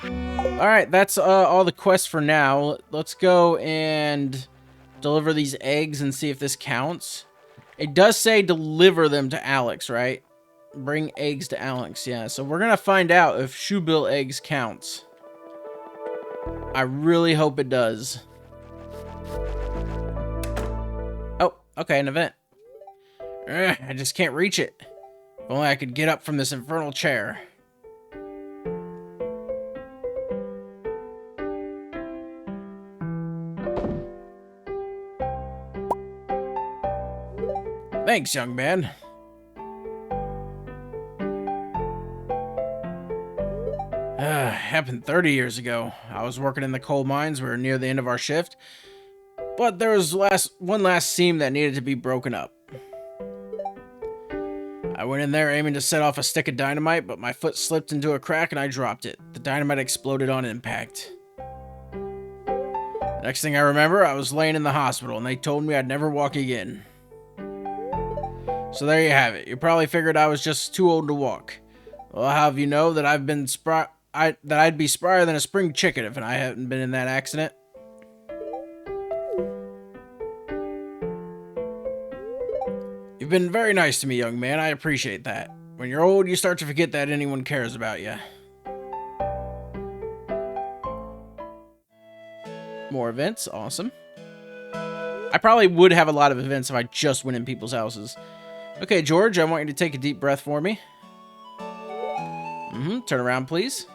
S1: Alright, that's all the quests for now. Let's go and deliver these eggs and see if this counts. It does say deliver them to Alex, right? Bring eggs to Alex, yeah. So we're going to find out if shoebill eggs counts. I really hope it does. Oh, okay, an event. I just can't reach it. If only I could get up from this infernal chair. Thanks, young man. Happened 30 years ago. I was working in the coal mines. We were near the end of our shift. But there was one last seam that needed to be broken up. I went in there aiming to set off a stick of dynamite, but my foot slipped into a crack and I dropped it. The dynamite exploded on impact. Next thing I remember, I was laying in the hospital and they told me I'd never walk again. So there you have it. You probably figured I was just too old to walk. Well, I'll have you know that I'd be sprier than a spring chicken if I hadn't been in that accident. You've been very nice to me, young man. I appreciate that. When you're old, you start to forget that anyone cares about you. More events. Awesome. I probably would have a lot of events if I just went in people's houses. Okay, George, I want you to take a deep breath for me. Turn around, please.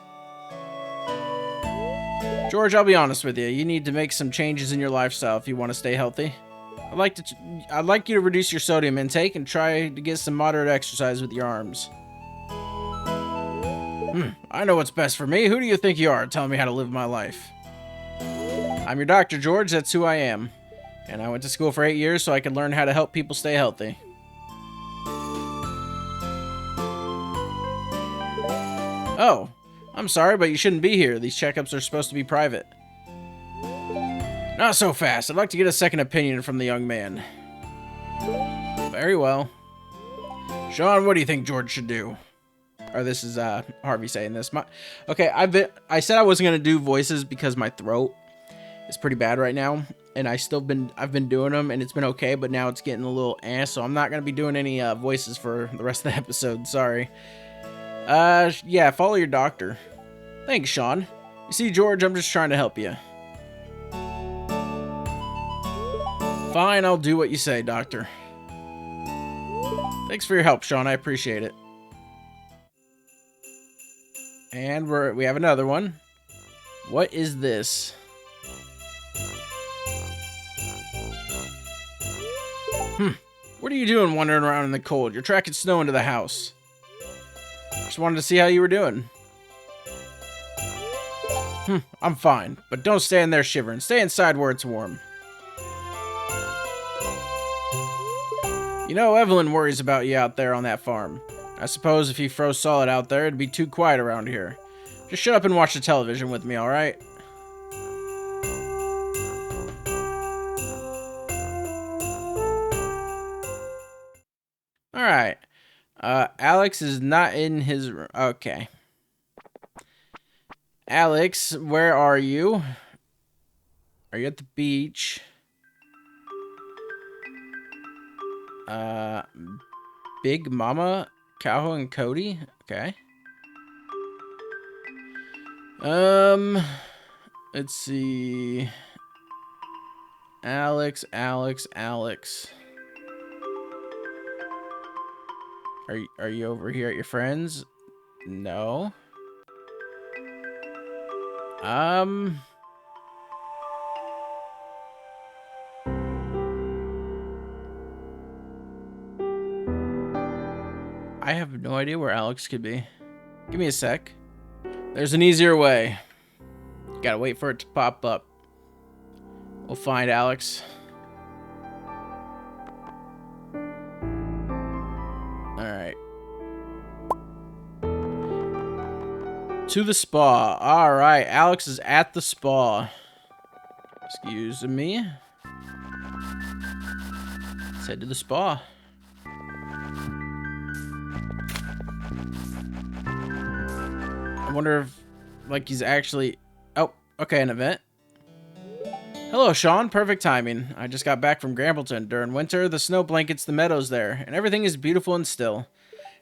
S1: George, I'll be honest with you. You need to make some changes in your lifestyle if you want to stay healthy. I'd like you to reduce your sodium intake and try to get some moderate exercise with your arms. I know what's best for me. Who do you think you are telling me how to live my life? I'm your doctor, George. That's who I am. And I went to school for 8 years so I could learn how to help people stay healthy. Oh, I'm sorry, but you shouldn't be here. These checkups are supposed to be private. Not so fast. I'd like to get a second opinion from the young man. Very well. Sean, what do you think George should do? Or this is Harvey saying this. Okay, I said I wasn't gonna do voices because my throat is pretty bad right now, and I've been doing them and it's been okay, but now it's getting a little so I'm not gonna be doing any voices for the rest of the episode. Sorry. Yeah, follow your doctor. Thanks, Sean. You see, George, I'm just trying to help you. Fine, I'll do what you say, doctor. Thanks for your help, Sean. I appreciate it. And we have another one. What is this? What are you doing wandering around in the cold? You're tracking snow into the house. Just wanted to see how you were doing. I'm fine, but don't stand there shivering. Stay inside where it's warm. You know, Evelyn worries about you out there on that farm. I suppose if you froze solid out there, it'd be too quiet around here. Just shut up and watch the television with me, alright? Alright. Alex is not in his room. Okay. Alex, where are you? Are you at the beach? Big Mama, Calhoun, and Cody? Okay. Let's see. Alex. Are you over here at your friends? No. I have no idea where Alex could be. Give me a sec. There's an easier way. Gotta wait for it to pop up. We'll find Alex. Alright. To the spa. Alright, Alex is at the spa. Excuse me. Let's head to the spa. I wonder if, like, he's actually... Oh, okay, an event. Hello, Sean. Perfect timing. I just got back from Grambleton. During winter, the snow blankets the meadows there, and everything is beautiful and still.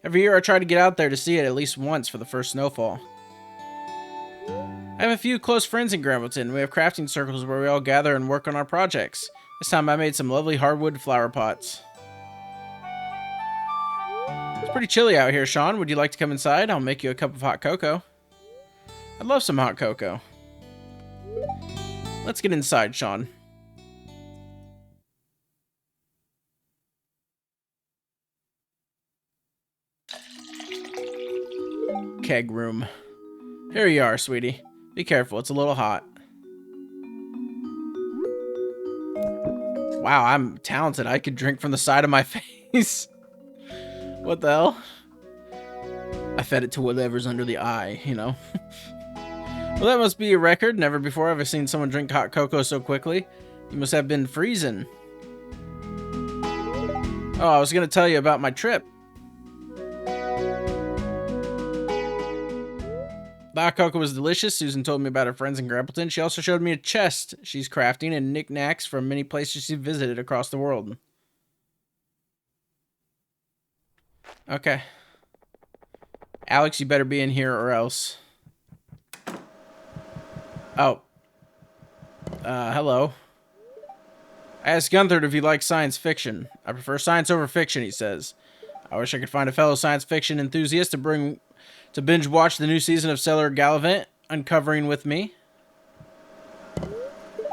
S1: Every year I try to get out there to see it at least once for the first snowfall. I have a few close friends in Grambleton. We have crafting circles where we all gather and work on our projects. This time I made some lovely hardwood flower pots. It's pretty chilly out here, Sean. Would you like to come inside? I'll make you a cup of hot cocoa. I'd love some hot cocoa. Let's get inside, Sean. Keg room. Here you are, sweetie. Be careful, it's a little hot. Wow, I'm talented. I could drink from the side of my face. What the hell? I fed it to whatever's under the eye, you know? Well, that must be a record. Never before have I seen someone drink hot cocoa so quickly. You must have been freezing. Oh, I was going to tell you about my trip. The hot cocoa was delicious. Susan told me about her friends in Grappleton. She also showed me a chest she's crafting and knickknacks from many places she visited across the world. Okay. Alex, you better be in here or else. Oh. Hello. I asked Gunther if he likes science fiction. I prefer science over fiction, he says. I wish I could find a fellow science fiction enthusiast to binge watch the new season of Stellar Gallivant uncovering with me.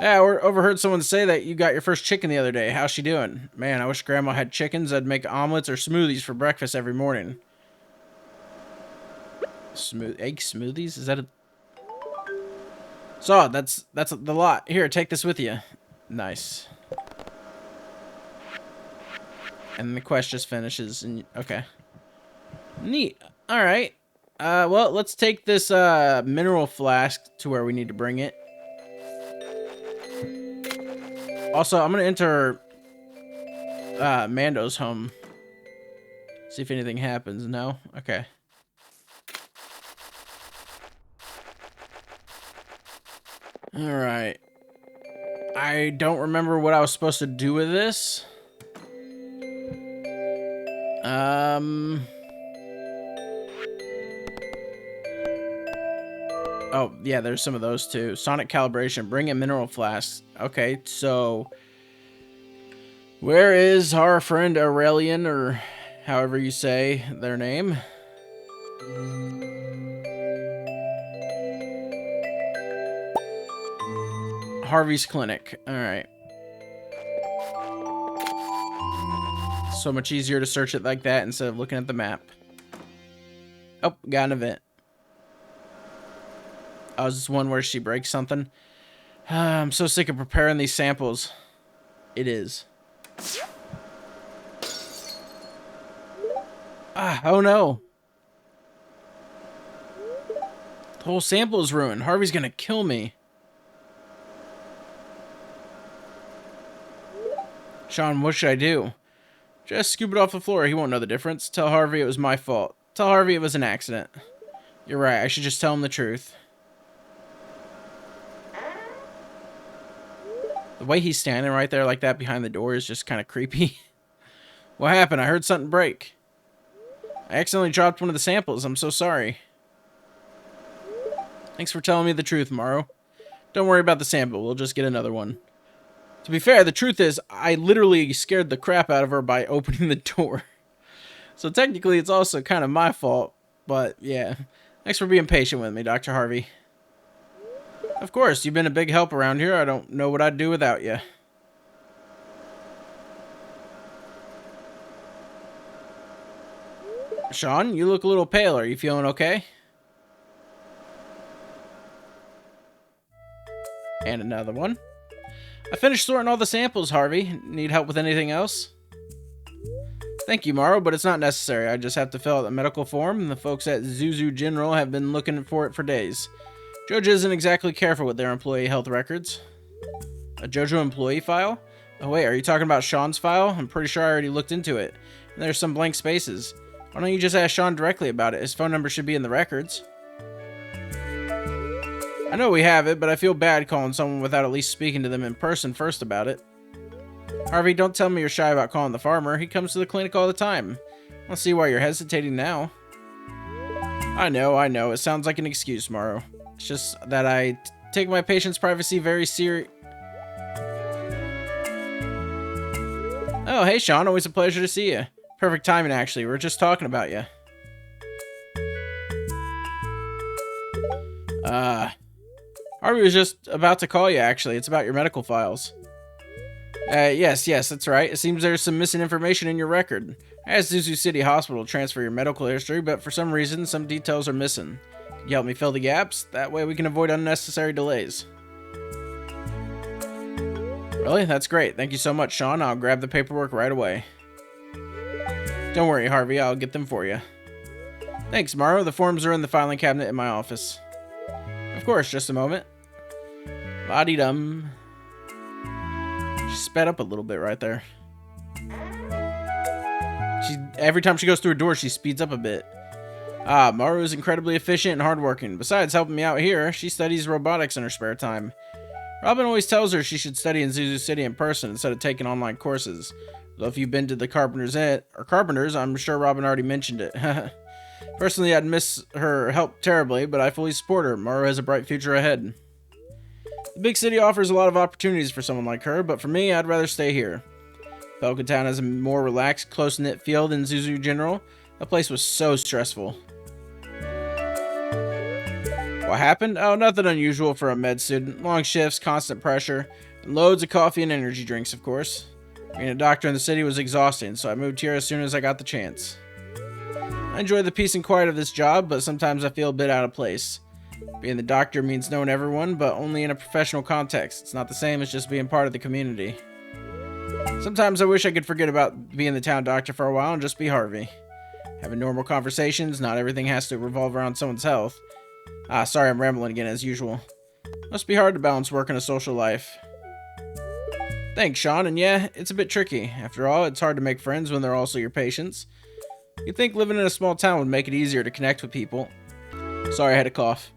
S1: Yeah, I overheard someone say that you got your first chicken the other day. How's she doing? Man, I wish Grandma had chickens. I'd make omelets or smoothies for breakfast every morning. Egg smoothies? Is that a... So, that's the lot. Here, take this with you. Nice. And the quest just finishes. And okay. Neat. Alright. Well, let's take this mineral flask to where we need to bring it. Also, I'm going to enter Mando's home. See if anything happens. No? Okay. Alright. I don't remember what I was supposed to do with this. Oh, yeah, there's some of those too. Sonic calibration. Bring a mineral flask. Okay, so... where is our friend Aurelian, or however you say their name? Harvey's clinic. Alright. So much easier to search it like that instead of looking at the map. Oh, got an event. Oh, is this one where she breaks something? I'm so sick of preparing these samples. It is. Ah, oh no. The whole sample is ruined. Harvey's gonna kill me. Sean, what should I do? Just scoop it off the floor. He won't know the difference. Tell Harvey it was my fault. Tell Harvey it was an accident. You're right. I should just tell him the truth. The way he's standing right there like that behind the door is just kind of creepy. What happened? I heard something break. I accidentally dropped one of the samples. I'm so sorry. Thanks for telling me the truth, Morrow. Don't worry about the sample. We'll just get another one. To be fair, the truth is, I literally scared the crap out of her by opening the door. So technically, it's also kind of my fault. But, yeah. Thanks for being patient with me, Dr. Harvey. Of course, you've been a big help around here. I don't know what I'd do without you. Sean, you look a little pale. Are you feeling okay? And another one. I finished sorting all the samples, Harvey. Need help with anything else? Thank you, Morrow, but it's not necessary. I just have to fill out the medical form, and the folks at Zuzu General have been looking for it for days. Jojo isn't exactly careful with their employee health records. A Jojo employee file? Oh wait, are you talking about Sean's file? I'm pretty sure I already looked into it. And there's some blank spaces. Why don't you just ask Sean directly about it? His phone number should be in the records. I know we have it, but I feel bad calling someone without at least speaking to them in person first about it. Harvey, don't tell me you're shy about calling the farmer. He comes to the clinic all the time. I don't see why you're hesitating now. I know. It sounds like an excuse, Morrow. It's just that I take my patient's privacy very serious. Oh, hey, Sean. Always a pleasure to see you. Perfect timing, actually. We were just talking about you. Harvey was just about to call you, actually. It's about your medical files. Yes, that's right. It seems there's some missing information in your record. I asked Zuzu City Hospital to transfer your medical history, but for some reason, some details are missing. Can you help me fill the gaps? That way we can avoid unnecessary delays. Really? That's great. Thank you so much, Sean. I'll grab the paperwork right away. Don't worry, Harvey. I'll get them for you. Thanks, Morrow. The forms are in the filing cabinet in my office. Of course, just a moment. La-dee-dum. She sped up a little bit right there. Every time she goes through a door, she speeds up a bit. Morrow is incredibly efficient and hardworking. Besides helping me out here, she studies robotics in her spare time. Robin always tells her she should study in Zuzu City in person instead of taking online courses. Though if you've been to the Carpenters, I'm sure Robin already mentioned it. Personally, I'd miss her help terribly, but I fully support her. Morrow has a bright future ahead. The big city offers a lot of opportunities for someone like her, but for me, I'd rather stay here. Pelican Town has a more relaxed, close-knit feel than Zuzu General. That place was so stressful. What happened? Oh, nothing unusual for a med student. Long shifts, constant pressure, and loads of coffee and energy drinks, of course. Being a doctor in the city was exhausting, so I moved here as soon as I got the chance. I enjoy the peace and quiet of this job, but sometimes I feel a bit out of place. Being the doctor means knowing everyone, but only in a professional context. It's not the same as just being part of the community. Sometimes I wish I could forget about being the town doctor for a while and just be Harvey. Having normal conversations, not everything has to revolve around someone's health. Sorry, I'm rambling again as usual. Must be hard to balance work and a social life. Thanks, Sean, and yeah, it's a bit tricky. After all, it's hard to make friends when they're also your patients. You'd think living in a small town would make it easier to connect with people. Sorry, I had a cough.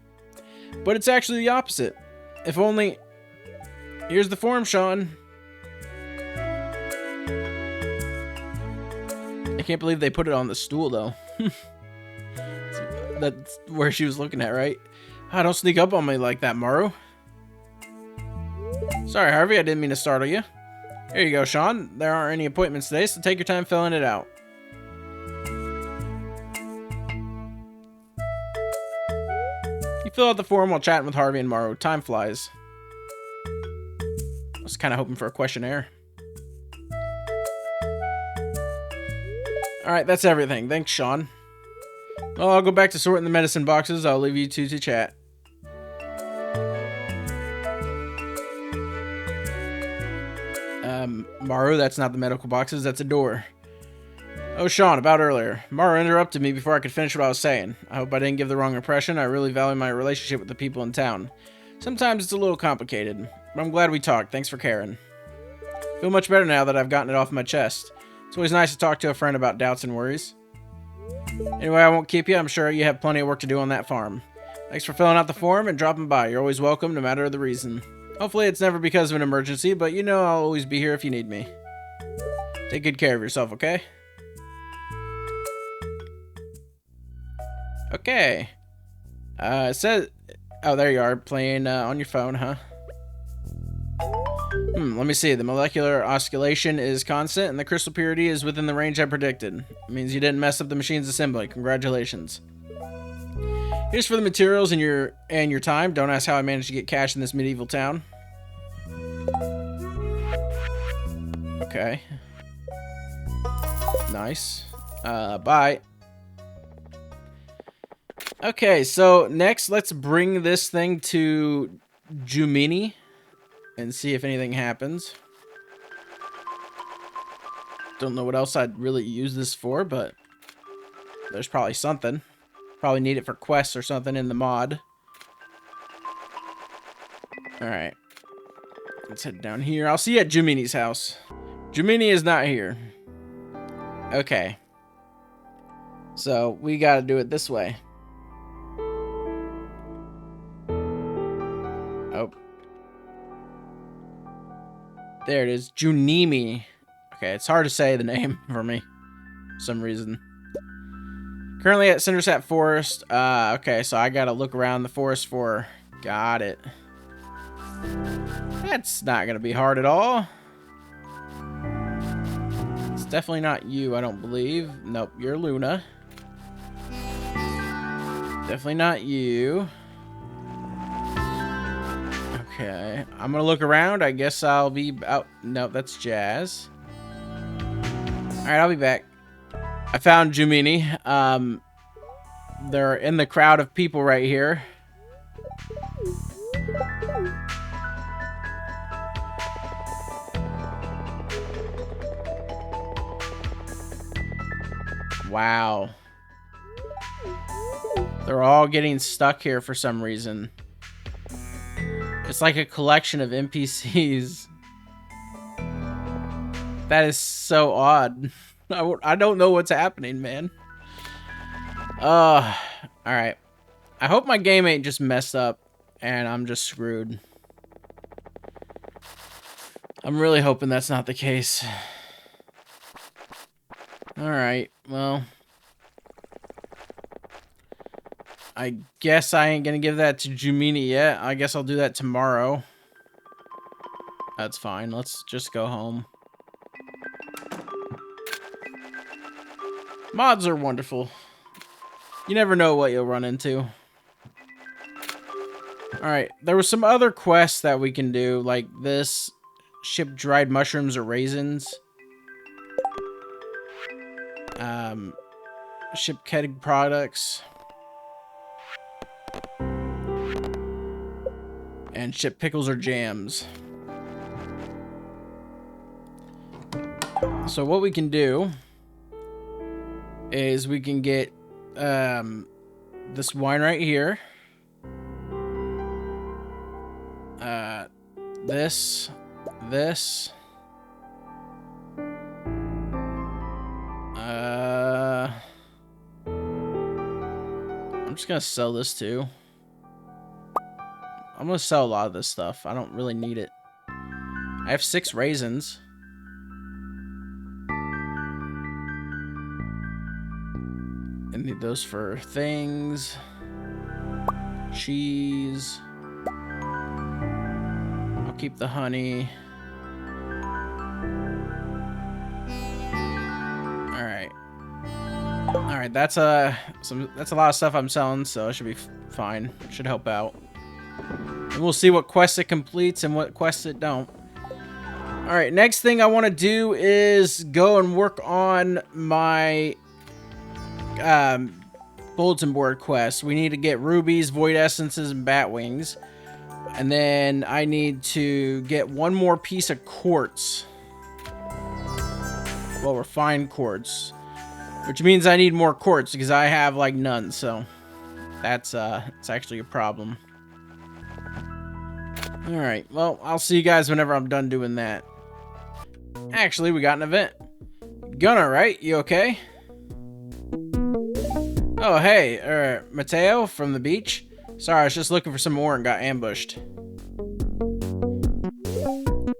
S1: But it's actually the opposite. If only... Here's the form, Sean. I can't believe they put it on the stool, though. That's where she was looking at, right? Don't sneak up on me like that, Morrow. Sorry, Harvey, I didn't mean to startle you. Here you go, Sean. There aren't any appointments today, so take your time filling it out. You fill out the form while chatting with Harvey and Morrow. Time flies. I was kind of hoping for a questionnaire. Alright, that's everything. Thanks, Sean. Well, I'll go back to sorting the medicine boxes. I'll leave you two to chat. Morrow, that's not the medical boxes, that's a door. Oh, Sean, about earlier. Morrow interrupted me before I could finish what I was saying. I hope I didn't give the wrong impression. I really value my relationship with the people in town. Sometimes it's a little complicated, but I'm glad we talked. Thanks for caring. I feel much better now that I've gotten it off my chest. It's always nice to talk to a friend about doubts and worries. Anyway, I won't keep you. I'm sure you have plenty of work to do on that farm. Thanks for filling out the form and dropping by. You're always welcome, no matter the reason. Hopefully it's never because of an emergency, but you know I'll always be here if you need me. Take good care of yourself, okay? Okay. It says... Oh, there you are, playing on your phone, huh? Let me see. The molecular oscillation is constant, and the crystal purity is within the range I predicted. It means you didn't mess up the machine's assembly. Congratulations. Here's for the materials and your time. Don't ask how I managed to get cash in this medieval town. Okay. Nice. Bye. Okay, so next let's bring this thing to Jumini and see if anything happens. Don't know what else I'd really use this for, but there's probably something. Probably need it for quests or something in the mod. Alright. Let's head down here. I'll see you at Jumini's house. Jumini is not here. Okay. So, we gotta do it this way. Oh. There it is. Junimi. Okay, it's hard to say the name for me. For some reason. Currently at Cindersap Forest. Okay, so I gotta look around the forest for her. Got it. That's not gonna be hard at all. It's definitely not you, I don't believe. Nope, you're Luna. Definitely not you. Okay, I'm gonna look around. I guess I'll be out. No, that's Jazz. Alright, I'll be back. I found Jumini. They're in the crowd of people right here. Wow. They're all getting stuck here for some reason. It's like a collection of NPCs. That is so odd. I don't know what's happening, man. Alright. I hope my game ain't just messed up and I'm just screwed. I'm really hoping that's not the case. Alright, well. I guess I ain't gonna give that to Jumini yet. I guess I'll do that tomorrow. That's fine. Let's just go home. Mods are wonderful. You never know what you'll run into. Alright, there were some other quests that we can do, like this. Ship dried mushrooms or raisins. Ship keg products. And ship pickles or jams. So what we can do is we can get this wine right here. This. I'm just gonna sell this too. I'm gonna sell a lot of this stuff. I don't really need it. I have 6 raisins. I need those for things. Cheese. I'll keep the honey. Alright, that's a lot of stuff I'm selling, so it should be fine. It should help out. And we'll see what quests it completes and what quests it don't. Alright, next thing I want to do is go and work on my bulletin board quest. We need to get rubies, void essences, and bat wings. And then I need to get one more piece of quartz. Well, refined quartz. Which means I need more quartz because I have like none, so that's it's actually a problem. Alright, well, I'll see you guys whenever I'm done doing that. Actually, we got an event. Gunnar, right? You okay? Oh, hey, Mateo from the beach? Sorry, I was just looking for some ore and got ambushed.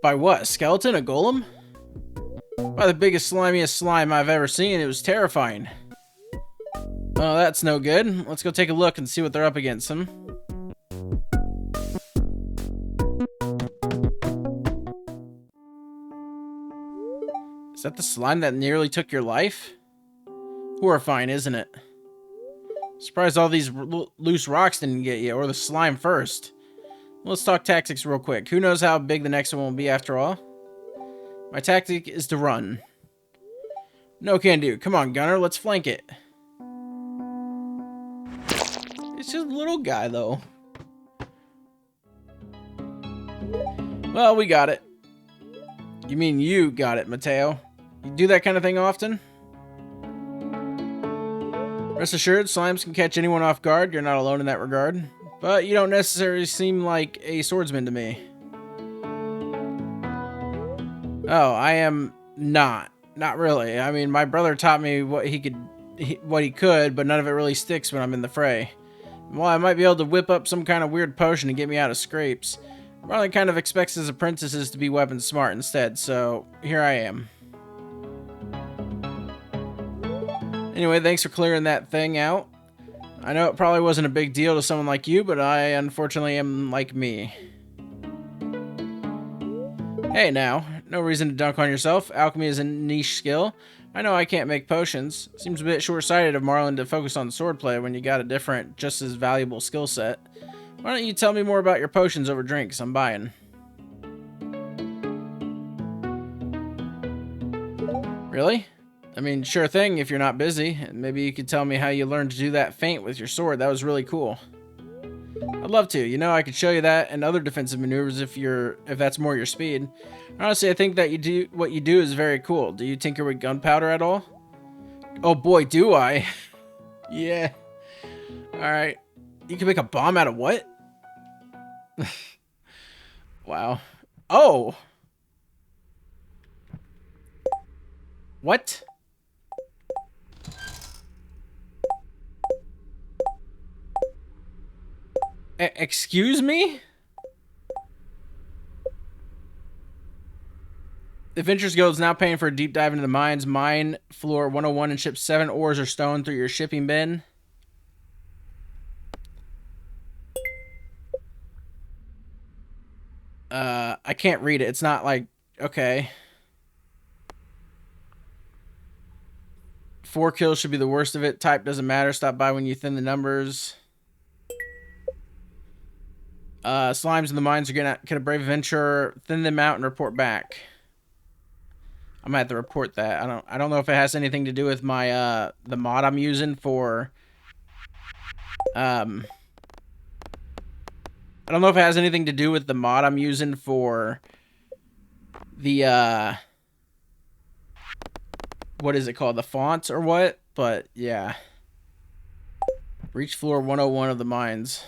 S1: By what? A skeleton? A golem? By the biggest, slimiest slime I've ever seen. It was terrifying. Oh, that's no good. Let's go take a look and see what they're up against them. Is that the slime that nearly took your life? Horrifying, isn't it? Surprised all these loose rocks didn't get you, or the slime first. Let's talk tactics real quick. Who knows how big the next one will be after all? My tactic is to run. No can do. Come on, Gunnar, let's flank it. It's just a little guy, though. Well, we got it. You mean you got it, Mateo. You do that kind of thing often? Rest assured, slimes can catch anyone off guard. You're not alone in that regard. But you don't necessarily seem like a swordsman to me. Oh, I am not. Not really. I mean, my brother taught me what he could, but none of it really sticks when I'm in the fray. While I might be able to whip up some kind of weird potion to get me out of scrapes, Marlon kind of expects his apprentices to be weapon smart instead, so here I am. Anyway, thanks for clearing that thing out. I know it probably wasn't a big deal to someone like you, but I unfortunately am like me. Hey now, no reason to dunk on yourself. Alchemy is a niche skill. I know I can't make potions. Seems a bit short-sighted of Marlon to focus on swordplay when you got a different, just as valuable skill set. Why don't you tell me more about your potions over drinks? I'm buying. Really? I mean, sure thing if you're not busy. Maybe you could tell me how you learned to do that feint with your sword. That was really cool. I'd love to. You know, I could show you that and other defensive maneuvers if that's more your speed. Honestly, I think that what you do is very cool. Do you tinker with gunpowder at all? Oh boy, do I. Yeah. Alright. You can make a bomb out of what? Wow. Oh! What? Excuse me? Adventures Guild is now paying for a deep dive into the mines. Mine floor 101 and ship 7 ores or stone through your shipping bin. I can't read it. It's not like... Okay. 4 kills should be the worst of it. Type doesn't matter. Stop by when you thin the numbers. Slimes in the mines are gonna get a brave adventurer. Thin them out and report back. I'm gonna have to report that. I don't know if it has anything to do with my the mod I'm using for I don't know if it has anything to do with the mod I'm using for the what is it called? The fonts or what? But yeah. Reach floor 101 of the mines.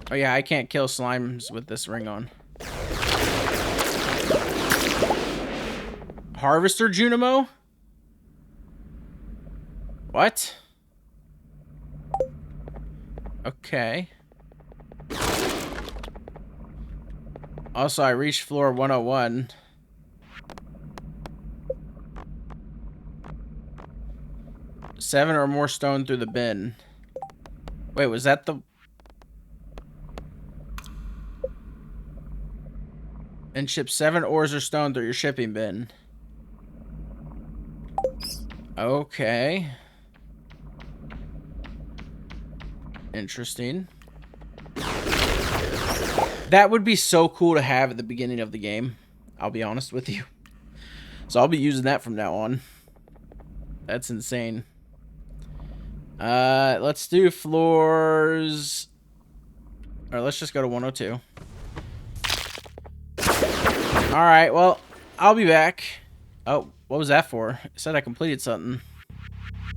S1: Oh yeah, I can't kill slimes with this ring on. Harvester Junimo? What? Okay. Also, I reached floor 101. Seven or more stone through the bin. Wait, was that the... And ship 7 ores or stone through your shipping bin. Okay. Interesting. That would be so cool to have at the beginning of the game. I'll be honest with you. So I'll be using that from now on. That's insane. Let's do floors... Or let's just go to 102. Alright, well, I'll be back. Oh, what was that for? It said I completed something.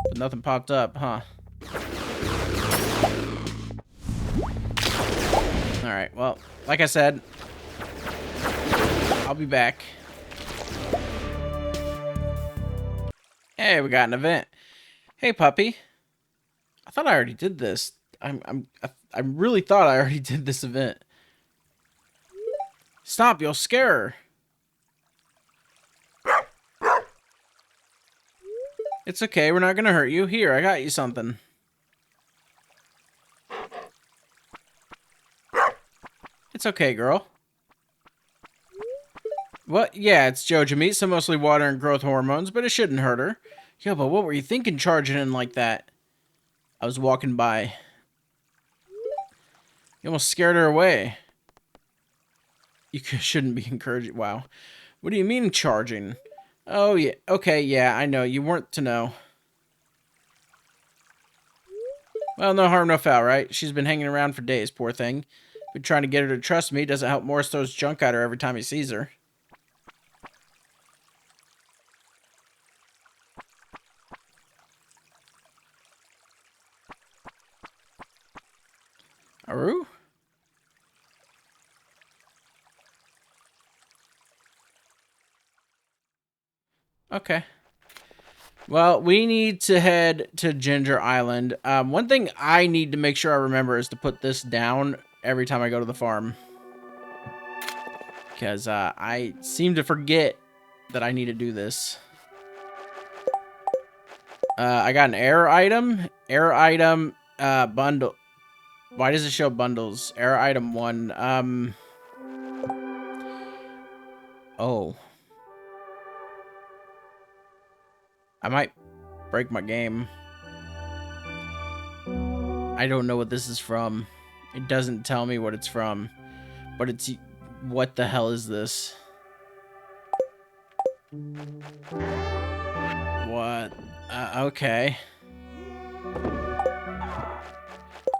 S1: But nothing popped up, huh? Alright, well, like I said, I'll be back. Hey, we got an event. Hey, puppy. I thought I already did this. I really thought I already did this event. Stop, you'll scare her. It's okay, we're not gonna hurt you. Here, I got you something. It's okay, girl. What? Yeah, it's Joja meat, so mostly water and growth hormones, but it shouldn't hurt her. Yo, but what were you thinking charging in like that? I was walking by. You almost scared her away. You shouldn't be encouraging. Wow. What do you mean charging? Oh, yeah. Okay, yeah, I know. You weren't to know. Well, no harm, no foul, right? She's been hanging around for days, poor thing. Been trying to get her to trust me. Doesn't help Morris throws junk at her every time he sees her. Aru? Okay. Well, we need to head to Ginger Island. One thing I need to make sure I remember is to put this down every time I go to the farm. Because I seem to forget that I need to do this. I got an error item. Error item bundle. Why does it show bundles? Error item 1. Oh. I might break my game. I don't know what this is from. It doesn't tell me what it's from. But it's... What the hell is this? What? Okay.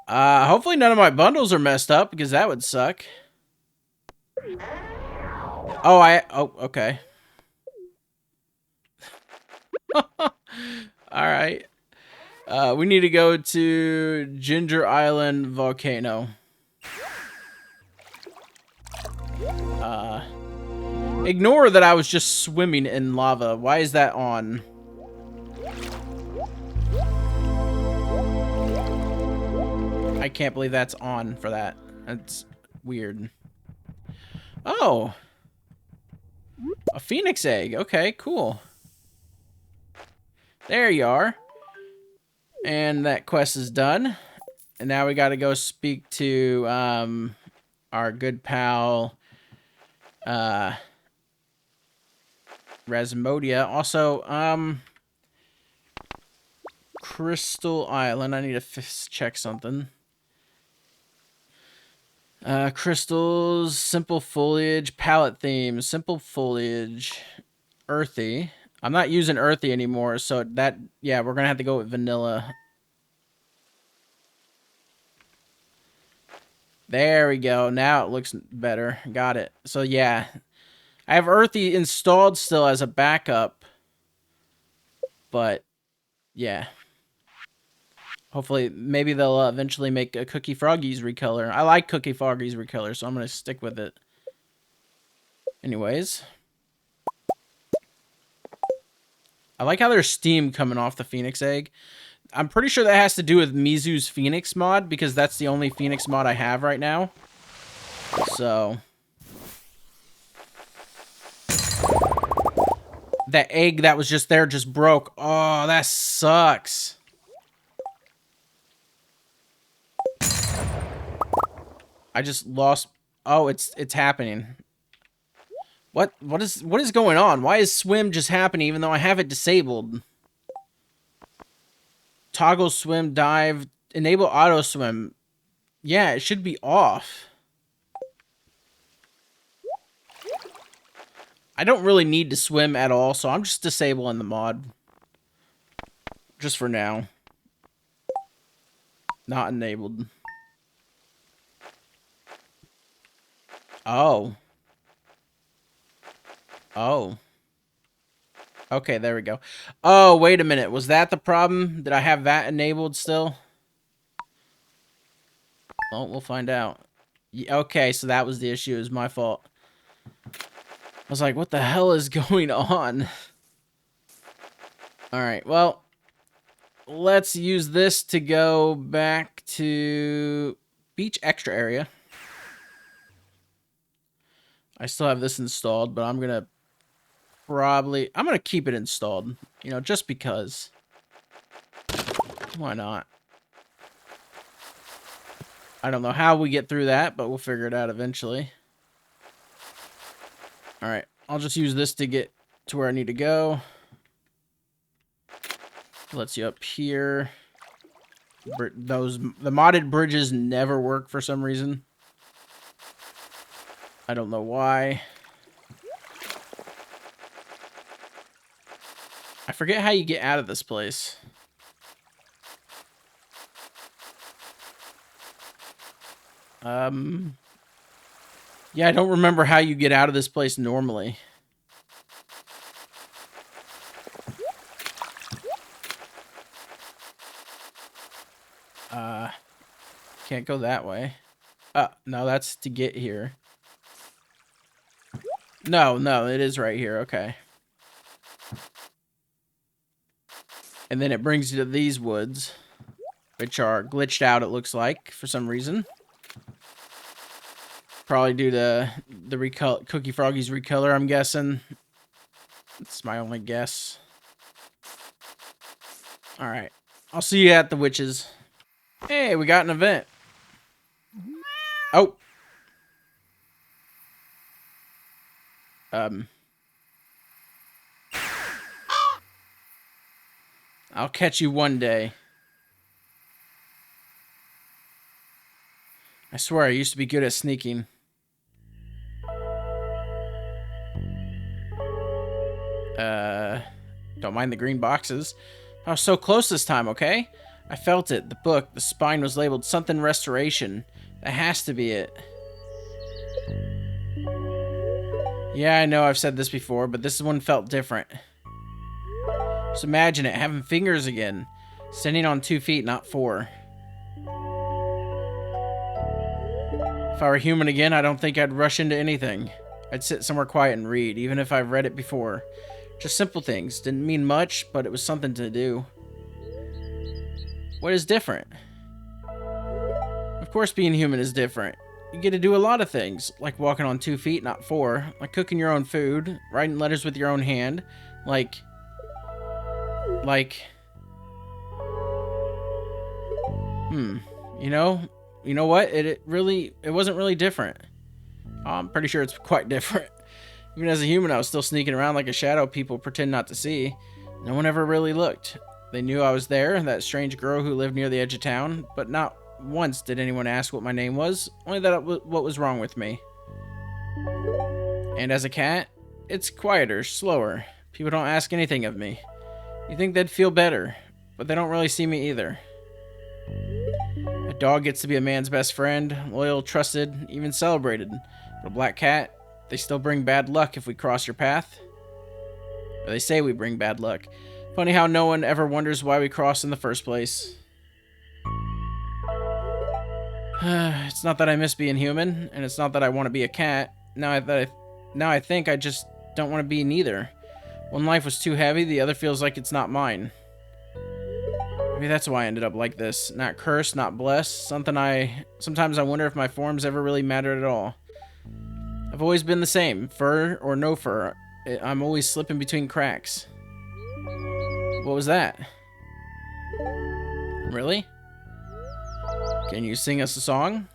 S1: Hopefully none of my bundles are messed up, because that would suck. Oh, okay. Alright. We need to go to Ginger Island Volcano. Ignore that I was just swimming in lava. Why is that on? I can't believe that's on for that. That's weird. Oh. A phoenix egg. Okay, cool. There you are. And that quest is done. And now we got to go speak to our good pal Rasmodia. Also, Crystal Island. I need to check something. Crystals, simple foliage, palette theme, simple foliage, earthy. I'm not using earthy anymore, so that, yeah, we're gonna have to go with vanilla. There we go. Now it looks better. Got it. So yeah, I have earthy installed still as a backup, but yeah. Hopefully, maybe they'll eventually make a Cookie Froggies recolor. I like Cookie Froggies recolor, so I'm going to stick with it. Anyways. I like how there's steam coming off the Phoenix Egg. I'm pretty sure that has to do with Mizu's Phoenix mod, because that's the only Phoenix mod I have right now. So. That egg that was just there just broke. Oh, that sucks. I just lost. Oh, it's happening. What is going on? Why is swim just happening even though I have it disabled? Toggle swim, dive, enable auto swim. Yeah, it should be off. I don't really need to swim at all, so I'm just disabling the mod. Just for now. Not enabled. Oh. Oh. Okay, there we go. Oh, wait a minute. Was that the problem? Did I have that enabled still? Well, we'll find out. Okay, so that was the issue. It was my fault. I was like, what the hell is going on? Alright, well, let's use this to go back to Beach Extra Area. I still have this installed, but I'm going to keep it installed, you know, just because. Why not? I don't know how we get through that, but we'll figure it out eventually. Alright, I'll just use this to get to where I need to go. Lets you up here. The modded bridges never work for some reason. I don't know why. I forget how you get out of this place. Yeah, I don't remember how you get out of this place normally. Can't go that way. No, that's to get here. No, it is right here. Okay. And then it brings you to these woods, which are glitched out, it looks like, for some reason. Probably due to the Cookie Froggies recolor, I'm guessing. That's my only guess. Alright. I'll see you at the witches. Hey, we got an event. Oh. I'll catch you one day. I swear I used to be good at sneaking. Don't mind the green boxes. I was so close this time, okay? I felt it. The book, the spine was labeled something restoration. That has to be it. Yeah, I know I've said this before, but this one felt different. Just imagine it, having fingers again. Standing on 2 feet, not 4. If I were human again, I don't think I'd rush into anything. I'd sit somewhere quiet and read, even if I've read it before. Just simple things. Didn't mean much, but it was something to do. What is different? Of course being human is different. You get to do a lot of things, like walking on 2 feet, not 4, like cooking your own food, writing letters with your own hand, like, you know what? It wasn't really different. I'm pretty sure it's quite different. Even as a human, I was still sneaking around like a shadow people pretend not to see. No one ever really looked. They knew I was there, that strange girl who lived near the edge of town, but not once did anyone ask what my name was, only that what was wrong with me. And as a cat, it's quieter, slower. People don't ask anything of me. You think they'd feel better, but they don't really see me either. A dog gets to be a man's best friend, loyal, trusted, even celebrated. But a black cat, they still bring bad luck if we cross your path. Or they say we bring bad luck. Funny how no one ever wonders why we cross in the first place. It's not that I miss being human, and it's not that I want to be a cat. Now I think I just don't want to be neither. One life was too heavy, the other feels like it's not mine. Maybe that's why I ended up like this. Not cursed, not blessed. Sometimes I wonder if my forms ever really mattered at all. I've always been the same, fur or no fur. I'm always slipping between cracks. What was that? Really? Can you sing us a song?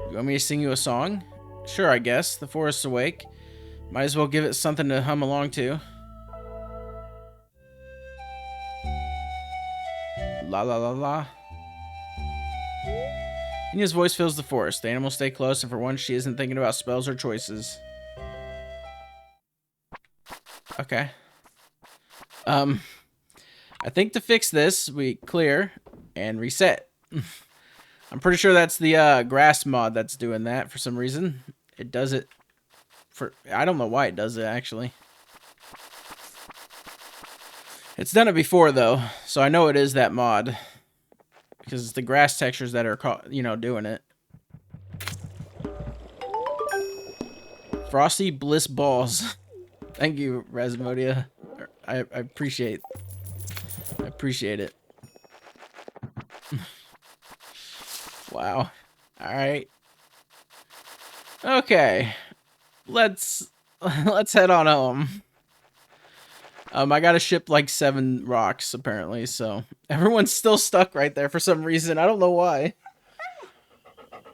S1: You want me to sing you a song? Sure, I guess. The forest's awake. Might as well give it something to hum along to. La la la la. Ina's voice fills the forest. The animals stay close, and for once she isn't thinking about spells or choices. Okay. I think to fix this, we clear and reset. I'm pretty sure that's the grass mod that's doing that for some reason. It does it for... I don't know why it does it, actually. It's done it before, though, so I know it is that mod. Because it's the grass textures that are, doing it. Frosty Bliss Balls. Thank you, Rasmodia. I appreciate it. Wow. Alright. Okay. Let's head on home. I gotta ship like 7 rocks, apparently, so... Everyone's still stuck right there for some reason. I don't know why.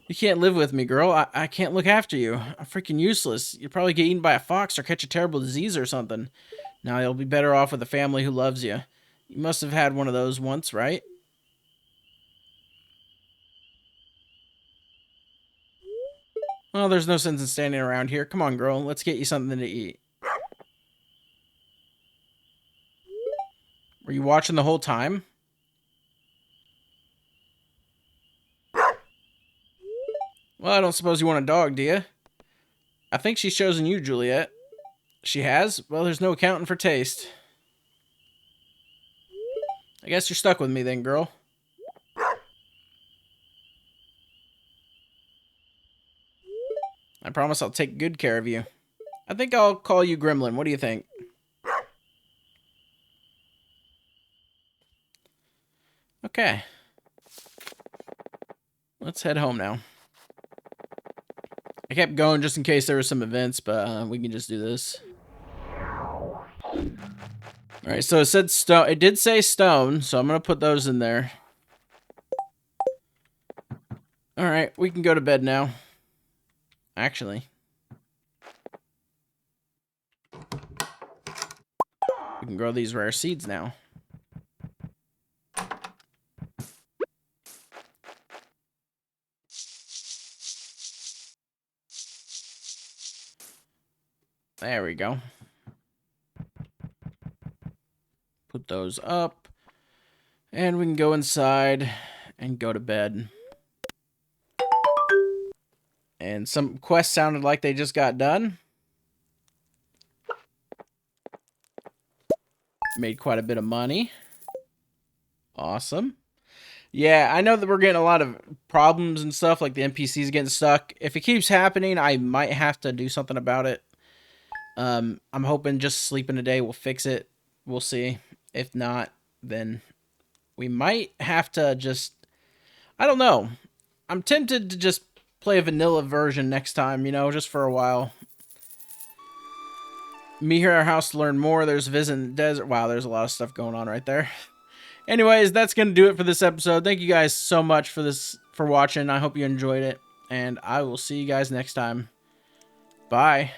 S1: You can't live with me, girl. I can't look after you. I'm freaking useless. You'll probably get eaten by a fox or catch a terrible disease or something. Now you'll be better off with a family who loves you. You must have had one of those once, right? Well, there's no sense in standing around here. Come on, girl. Let's get you something to eat. Were you watching the whole time? Well, I don't suppose you want a dog, do you? I think she's chosen you, Juliet. She has? Well, there's no accounting for taste. I guess you're stuck with me then, girl. I promise I'll take good care of you. I think I'll call you Gremlin. What do you think? Okay. Let's head home now. I kept going just in case there were some events, but we can just do this. Alright, so it said stone. It did say stone, so I'm going to put those in there. Alright, we can go to bed now. Actually. We can grow these rare seeds now. There we go. Put those up. And we can go inside and go to bed. And some quests sounded like they just got done. Made quite a bit of money. Awesome. Yeah, I know that we're getting a lot of problems and stuff, like the NPCs getting stuck. If it keeps happening, I might have to do something about it. I'm hoping just sleeping a day will fix it. We'll see. If not, then we might have to just... I don't know. I'm tempted to just play a vanilla version next time, you know, just for a while. Me here at our house to learn more. There's a visit in the desert. Wow, there's a lot of stuff going on right there. Anyways, that's going to do it for this episode. Thank you guys so much for watching. I hope you enjoyed it, and I will see you guys next time. Bye.